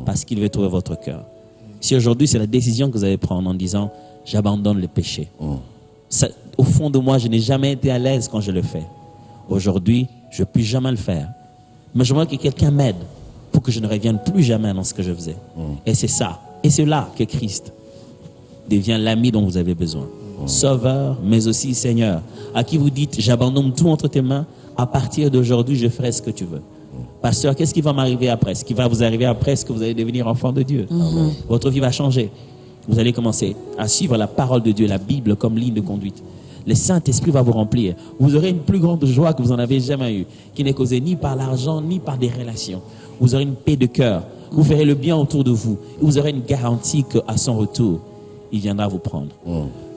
Parce qu'il veut trouver votre cœur. Si aujourd'hui, c'est la décision que vous allez prendre en disant, j'abandonne le péché. Ça, au fond de moi, je n'ai jamais été à l'aise quand je le fais. Aujourd'hui, je ne puis jamais le faire. Mais j'aimerais que quelqu'un m'aide pour que je ne revienne plus jamais dans ce que je faisais. Et c'est ça. Et c'est là que Christ devient l'ami dont vous avez besoin. Sauveur, mais aussi Seigneur, à qui vous dites, j'abandonne tout entre tes mains, à partir d'aujourd'hui, je ferai ce que tu veux. Pasteur, qu'est-ce qui va m'arriver après? Ce qui va vous arriver après, c'est que vous allez devenir enfant de Dieu. Votre vie va changer. Vous allez commencer à suivre la parole de Dieu, la Bible, comme ligne de conduite. Le Saint-Esprit va vous remplir. Vous aurez une plus grande joie que vous n'en avez jamais eue, qui n'est causée ni par l'argent, ni par des relations. Vous aurez une paix de cœur. Vous verrez le bien autour de vous. Vous aurez une garantie qu'à son retour, il viendra vous prendre.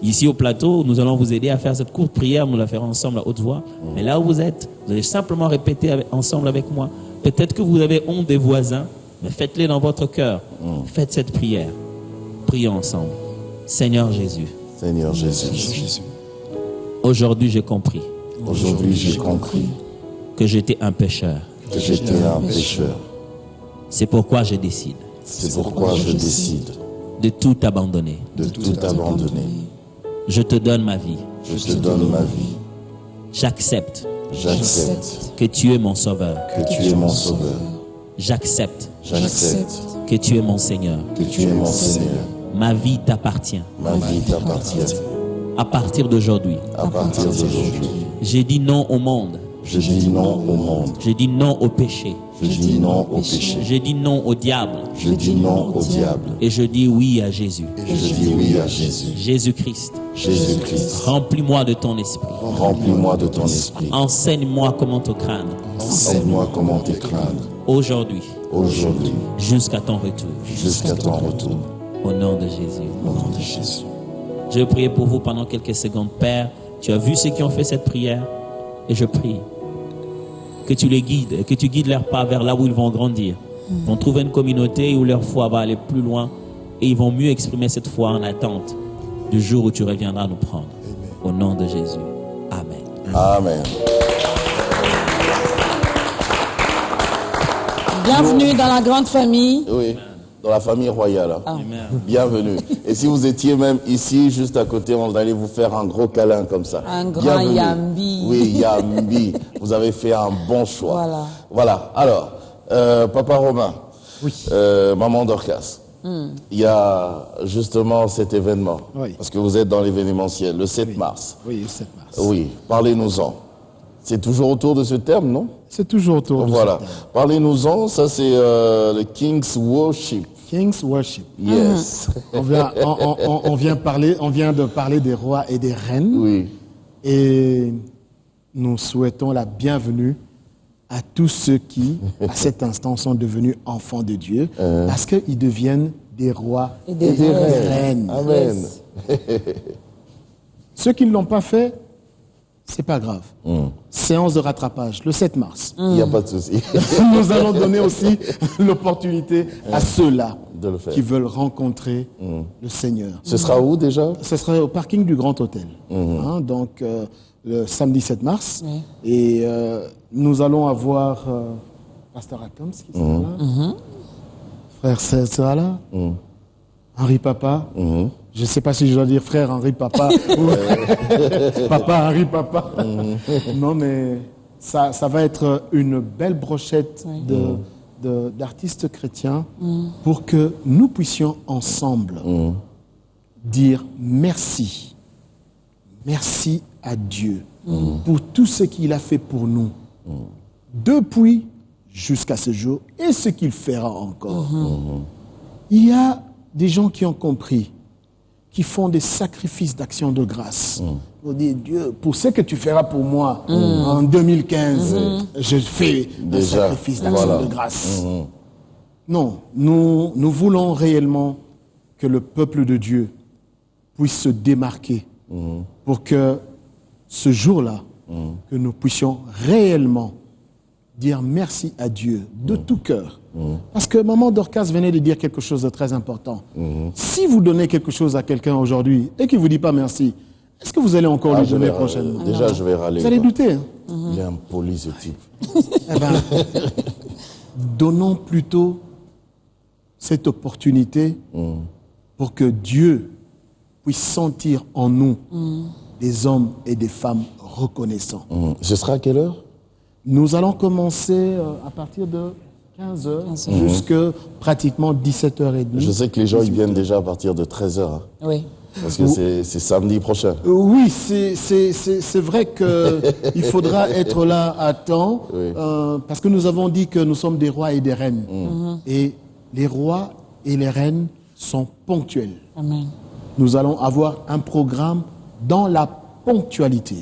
Ici au plateau, nous allons vous aider à faire cette courte prière. Nous la ferons ensemble à haute voix. Mais là où vous êtes, vous allez simplement répéter ensemble avec moi. Peut-être que vous avez honte des voisins, mais faites-les dans votre cœur. Faites cette prière. Prions ensemble. Seigneur Jésus. Seigneur Jésus. Aujourd'hui, j'ai compris. Aujourd'hui, j'ai compris que j'étais un pécheur. que j'étais un pécheur. C'est pourquoi je décide C'est pourquoi je décide de tout abandonner. de tout abandonner. Je te donne ma vie. Je te donne ma vie. J'accepte J'accepte que tu es mon sauveur. que tu es mon sauveur. J'accepte J'accepte que tu es mon Seigneur. que tu es mon Seigneur. Ma vie t'appartient. Ma vie t'appartient. À partir d'aujourd'hui, À partir d'aujourd'hui, j'ai dit non au monde. je dis non au monde. J'ai dit non au péché. Je dis non au péché. J'ai dit non au diable. Je dis non au diable. Et je dis oui à Jésus. Je dis oui à Jésus. Jésus-Christ, Jésus-Christ, remplis-moi de ton esprit. remplis-moi de ton esprit. Enseigne-moi comment te craindre. Enseigne-moi comment te craindre. Aujourd'hui, Aujourd'hui, jusqu'à ton retour. jusqu'à ton retour. Au nom de Jésus. Au nom de Jésus. Je vais prier pour vous pendant quelques secondes. Père, tu as vu ceux qui ont fait cette prière et je prie que tu les guides et que tu guides leurs pas vers là où ils vont grandir. Ils vont trouver une communauté où leur foi va aller plus loin et ils vont mieux exprimer cette foi en attente du jour où tu reviendras nous prendre. Au nom de Jésus. Amen. Amen. Bienvenue dans la grande famille. Oui, dans la famille royale. Hein. Amen. Bienvenue. Et si vous étiez même ici, juste à côté, on allait vous faire un gros câlin comme ça. Un grand Bienvenue. Yambi. Oui, Yambi. Vous avez fait un bon choix. Voilà. Voilà. Alors, Papa Romain, Maman Dorcas, il y a justement cet événement. Oui. Parce que vous êtes dans l'événementiel, le 7 mars. Oui, le 7 mars. Oui, parlez-nous-en. C'est toujours autour de ce terme, non? C'est toujours autour de Voilà. ce thème. Parlez-nous-en. Ça, c'est le King's Worship. King's Worship. Yes. On vient de parler des rois et des reines. Oui. Et nous souhaitons la bienvenue à tous ceux qui, à cet instant, sont devenus enfants de Dieu, parce qu'ils deviennent des rois Et des reines. Amen. Ceux qui ne l'ont pas fait, c'est pas grave. Séance de rattrapage, le 7 mars. Il n'y a pas de souci. Nous allons donner aussi l'opportunité à ceux-là De le faire. qui veulent rencontrer le Seigneur. Ce sera où déjà? Ce sera au parking du Grand Hôtel. Hein, donc, le samedi 7 mars. Et nous allons avoir Pasteur Akams qui sera là. Frère César sera là. Henri Papa. Je ne sais pas si je dois dire frère Henri Papa ou Papa Henri Papa. Non, mais ça va être une belle brochette d'artistes chrétiens pour que nous puissions ensemble dire merci. Merci à Dieu pour tout ce qu'il a fait pour nous depuis jusqu'à ce jour et ce qu'il fera encore. Il y a des gens qui ont compris, qui font des sacrifices d'action de grâce. Pour dire, Dieu, pour ce que tu feras pour moi en 2015, je fais des Déjà, sacrifices d'action voilà. de grâce. Non, nous voulons réellement que le peuple de Dieu puisse se démarquer pour que ce jour-là, que nous puissions réellement dire merci à Dieu de tout cœur. Parce que maman Dorcas venait de dire quelque chose de très important. Si vous donnez quelque chose à quelqu'un aujourd'hui et qu'il ne vous dit pas merci, est-ce que vous allez encore lui donner prochainement? Déjà, je vais râler. Vous allez douter. Hein? Il est impoli, ce type. Eh ben, donnons plutôt cette opportunité pour que Dieu puisse sentir en nous des hommes et des femmes reconnaissants. Ce sera à quelle heure? Nous allons commencer à partir de 15h jusqu'à pratiquement 17h30. Je sais que les gens ils viennent déjà à partir de 13h. Hein, Oui. parce que c'est samedi prochain. Oui, c'est vrai qu'il faudra être là à temps, parce que nous avons dit que nous sommes des rois et des reines. Et les rois et les reines sont ponctuels. Amen. Nous allons avoir un programme dans la ponctualité.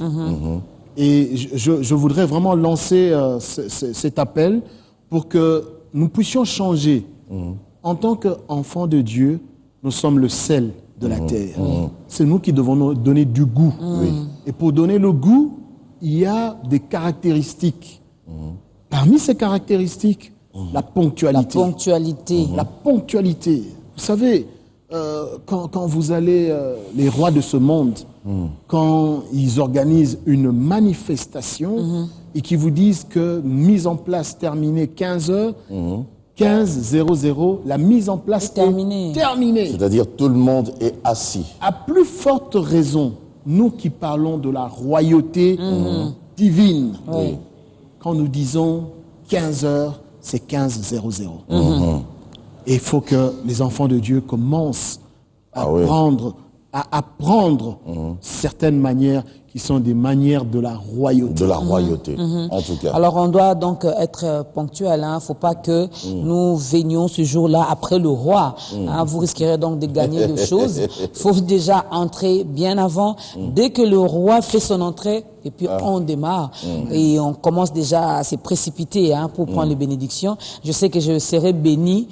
Et je voudrais vraiment lancer cet appel pour que nous puissions changer. En tant qu'enfants de Dieu, nous sommes le sel de la terre. C'est nous qui devons nous donner du goût. Et pour donner le goût, il y a des caractéristiques. Parmi ces caractéristiques, la ponctualité. La ponctualité. La ponctualité. Vous savez, quand vous allez, les rois de ce monde, quand ils organisent une manifestation et qu'ils vous disent que mise en place terminée 15h, 15h00, la mise en place est terminée. C'est-à-dire tout le monde est assis. À plus forte raison, nous qui parlons de la royauté divine, quand nous disons 15h, c'est 15h00. Et il faut que les enfants de Dieu commencent à apprendre certaines manières qui sont des manières de la royauté. De la royauté, en tout cas. Alors on doit donc être ponctuel. Il ne faut pas que nous venions ce jour-là après le roi. Vous risquerez donc de gagner des choses. Il faut déjà entrer bien avant. Dès que le roi fait son entrée, et puis on démarre. Et on commence déjà à se précipiter pour prendre les bénédictions. Je sais que je serai béni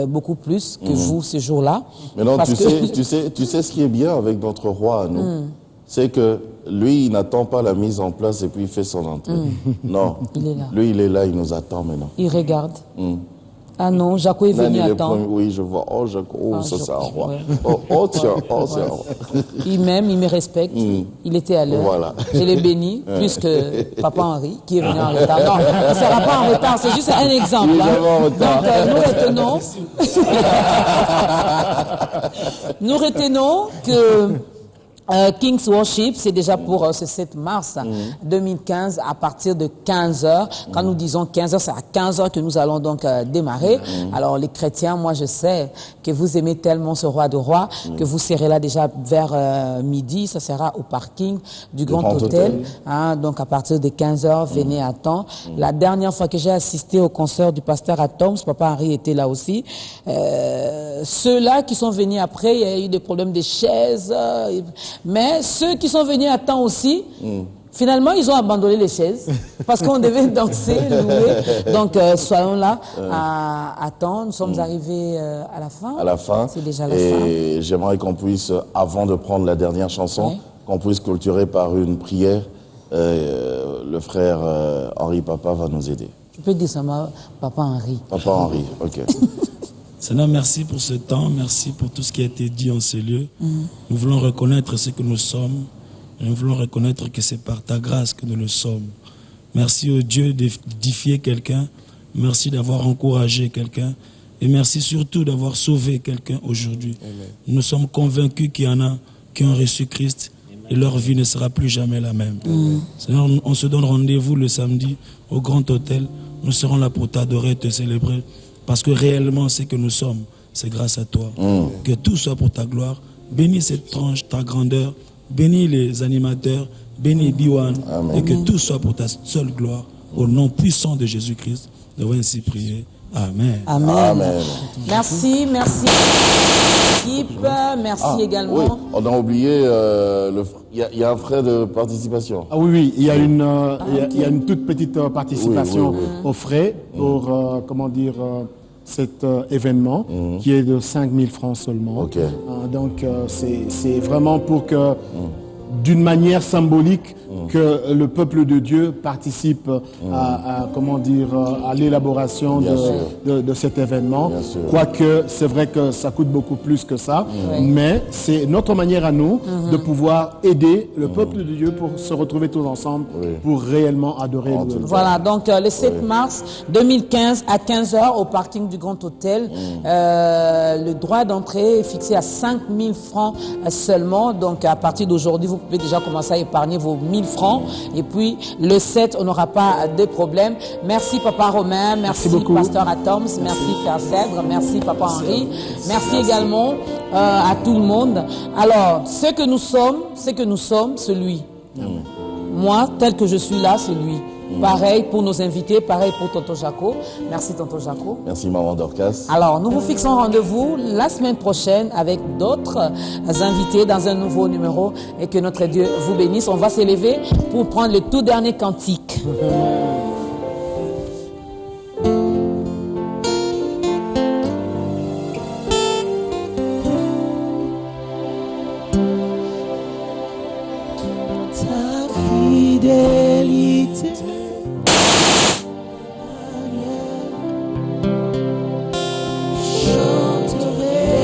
beaucoup plus que vous ce jour-là. Mais non, tu sais ce qui est bien avec notre roi, nous, c'est que lui, il n'attend pas la mise en place et puis il fait son entrée. Non, il est là. Lui, il est là, il nous attend maintenant. Il regarde. Ah non, Jaco est venu attendre. Oui, je vois. Oh, Jaco, ça c'est un roi. Ouais. Tiens, c'est un roi. Il m'aime, il me respecte. Il était à l'heure. Voilà. Je l'ai béni, plus que Papa Henri, qui est venu en retard. Non, il ne sera pas en retard, c'est juste un exemple. Il est jamais en retard. Donc, nous retenons que King's Worship, c'est déjà pour ce 7 mars 2015 à partir de 15h. Quand nous disons 15h, c'est à 15h que nous allons donc démarrer. Alors les chrétiens, moi je sais que vous aimez tellement ce roi de rois que vous serez là déjà vers midi. Ça sera au parking du Grand Hôtel. Donc à partir de 15h, venez à temps. La dernière fois que j'ai assisté au concert du pasteur Atoms, Papa Henri était là aussi. Ceux-là qui sont venus après, il y a eu des problèmes de chaises. Mais ceux qui sont venus à temps aussi, finalement, ils ont abandonné les chaises parce qu'on devait danser, louer. Donc, soyons là à temps. Nous sommes arrivés à la fin. À la fin. C'est déjà la fin. Et j'aimerais qu'on puisse, avant de prendre la dernière chanson, qu'on puisse clôturer par une prière. Le frère Henri Papa va nous aider. Tu peux dire ça, Papa Henri. Papa Henri, ok. Seigneur, merci pour ce temps, merci pour tout ce qui a été dit en ces lieux. Nous voulons reconnaître ce que nous sommes. Nous voulons reconnaître que c'est par ta grâce que nous le sommes. Merci au Dieu d'édifier quelqu'un. Merci d'avoir encouragé quelqu'un. Et merci surtout d'avoir sauvé quelqu'un aujourd'hui. Nous sommes convaincus qu'il y en a qui ont reçu Christ et leur vie ne sera plus jamais la même. Seigneur, on se donne rendez-vous le samedi au Grand Hôtel. Nous serons là pour t'adorer et te célébrer. Parce que réellement, ce que nous sommes, c'est grâce à toi. Que tout soit pour ta gloire. Bénis cette tranche, ta grandeur. Bénis les animateurs. Bénis Biwan. Et que tout soit pour ta seule gloire. Au nom puissant de Jésus-Christ. Nous avons ainsi prié. Amen. Amen. Merci. Merci également. Oui, on a oublié, il y a un frais de participation. Ah oui, il y a une toute petite participation aux frais pour, cet événement qui est de 5 000 francs seulement. Ok. Donc c'est vraiment pour que, d'une manière symbolique, que le peuple de Dieu participe comment dire, à l'élaboration Bien de cet événement. Bien sûr. Quoique, c'est vrai que ça coûte beaucoup plus que ça, mais c'est notre manière à nous de pouvoir aider le peuple de Dieu pour se retrouver tous ensemble, pour réellement adorer En Dieu. tout cas. Voilà, donc le 7 mars 2015 à 15h au parking du Grand Hôtel. Le droit d'entrée est fixé à 5 000 francs seulement. Donc à partir d'aujourd'hui, vous pouvez déjà commencer à épargner vos 1 000 francs. Et puis le 7, on n'aura pas de problème. Merci Papa Romain, merci beaucoup. Pasteur Atoms, merci Frère Cèdre, merci Papa Henri, merci également à tout le monde. Alors, ce que nous sommes, c'est lui. Moi, tel que je suis là, c'est lui. Pareil pour nos invités, pareil pour Tonton Jaco. Merci Tonton Jaco. Merci Maman Dorcas. Alors, nous vous fixons rendez-vous la semaine prochaine avec d'autres invités dans un nouveau numéro et que notre Dieu vous bénisse. On va s'élever pour prendre le tout dernier cantique. Ta fidélité. Chanterai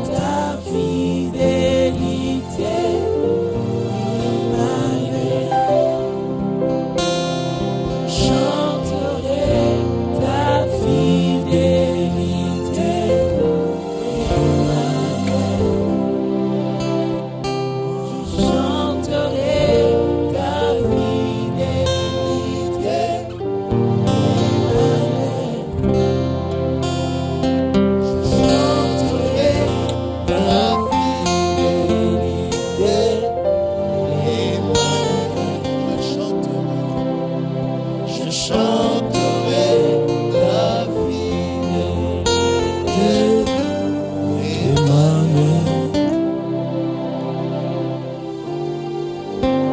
ta fidélité, Emmanuel. Chanterai ta fidélité, Emmanuel. Chanterai ta fidélité, je chanterai ta fidélité, Emmanuel.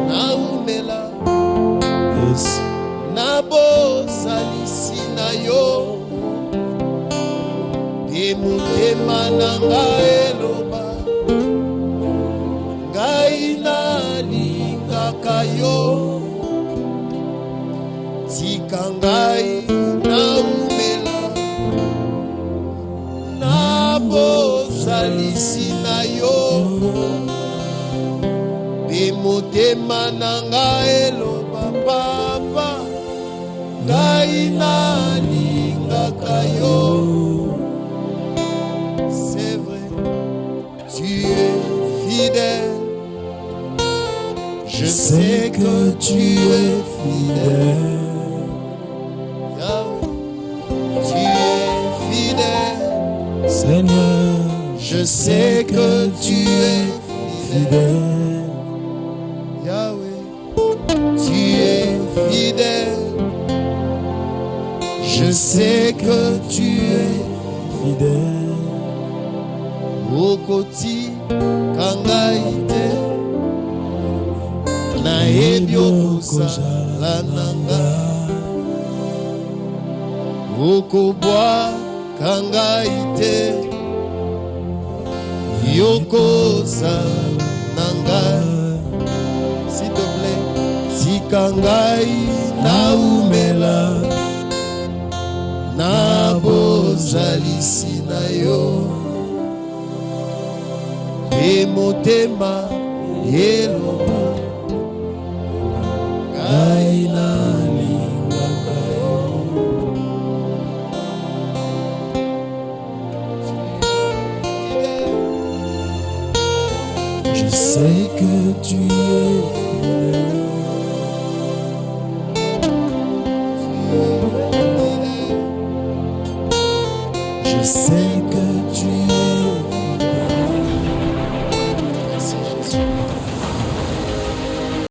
Naumela, Yes. nabo salisi na yo, emotema na ngai eloba, ngai nalingaka yo, tika ngai naumela, nabozalisi na yo, emotema na ngai eloba, papa, ngai nalingaka yo. C'est vrai, tu es fidèle. Je sais que tu es fidèle. Yahweh, tu es fidèle. Seigneur, Je sais que tu es fidèle. Yahweh, tu es fidèle. Je sais que tu es fidèle. okoti kangai te nayebi okozala na ngai okobwaka ngai te yokozala na ngai s'il te plaît tika ngai naumela nabozalisi na yo emotema eloba ngai nalingaka yo. Je sais que tu es fidèle. Je sais que tu es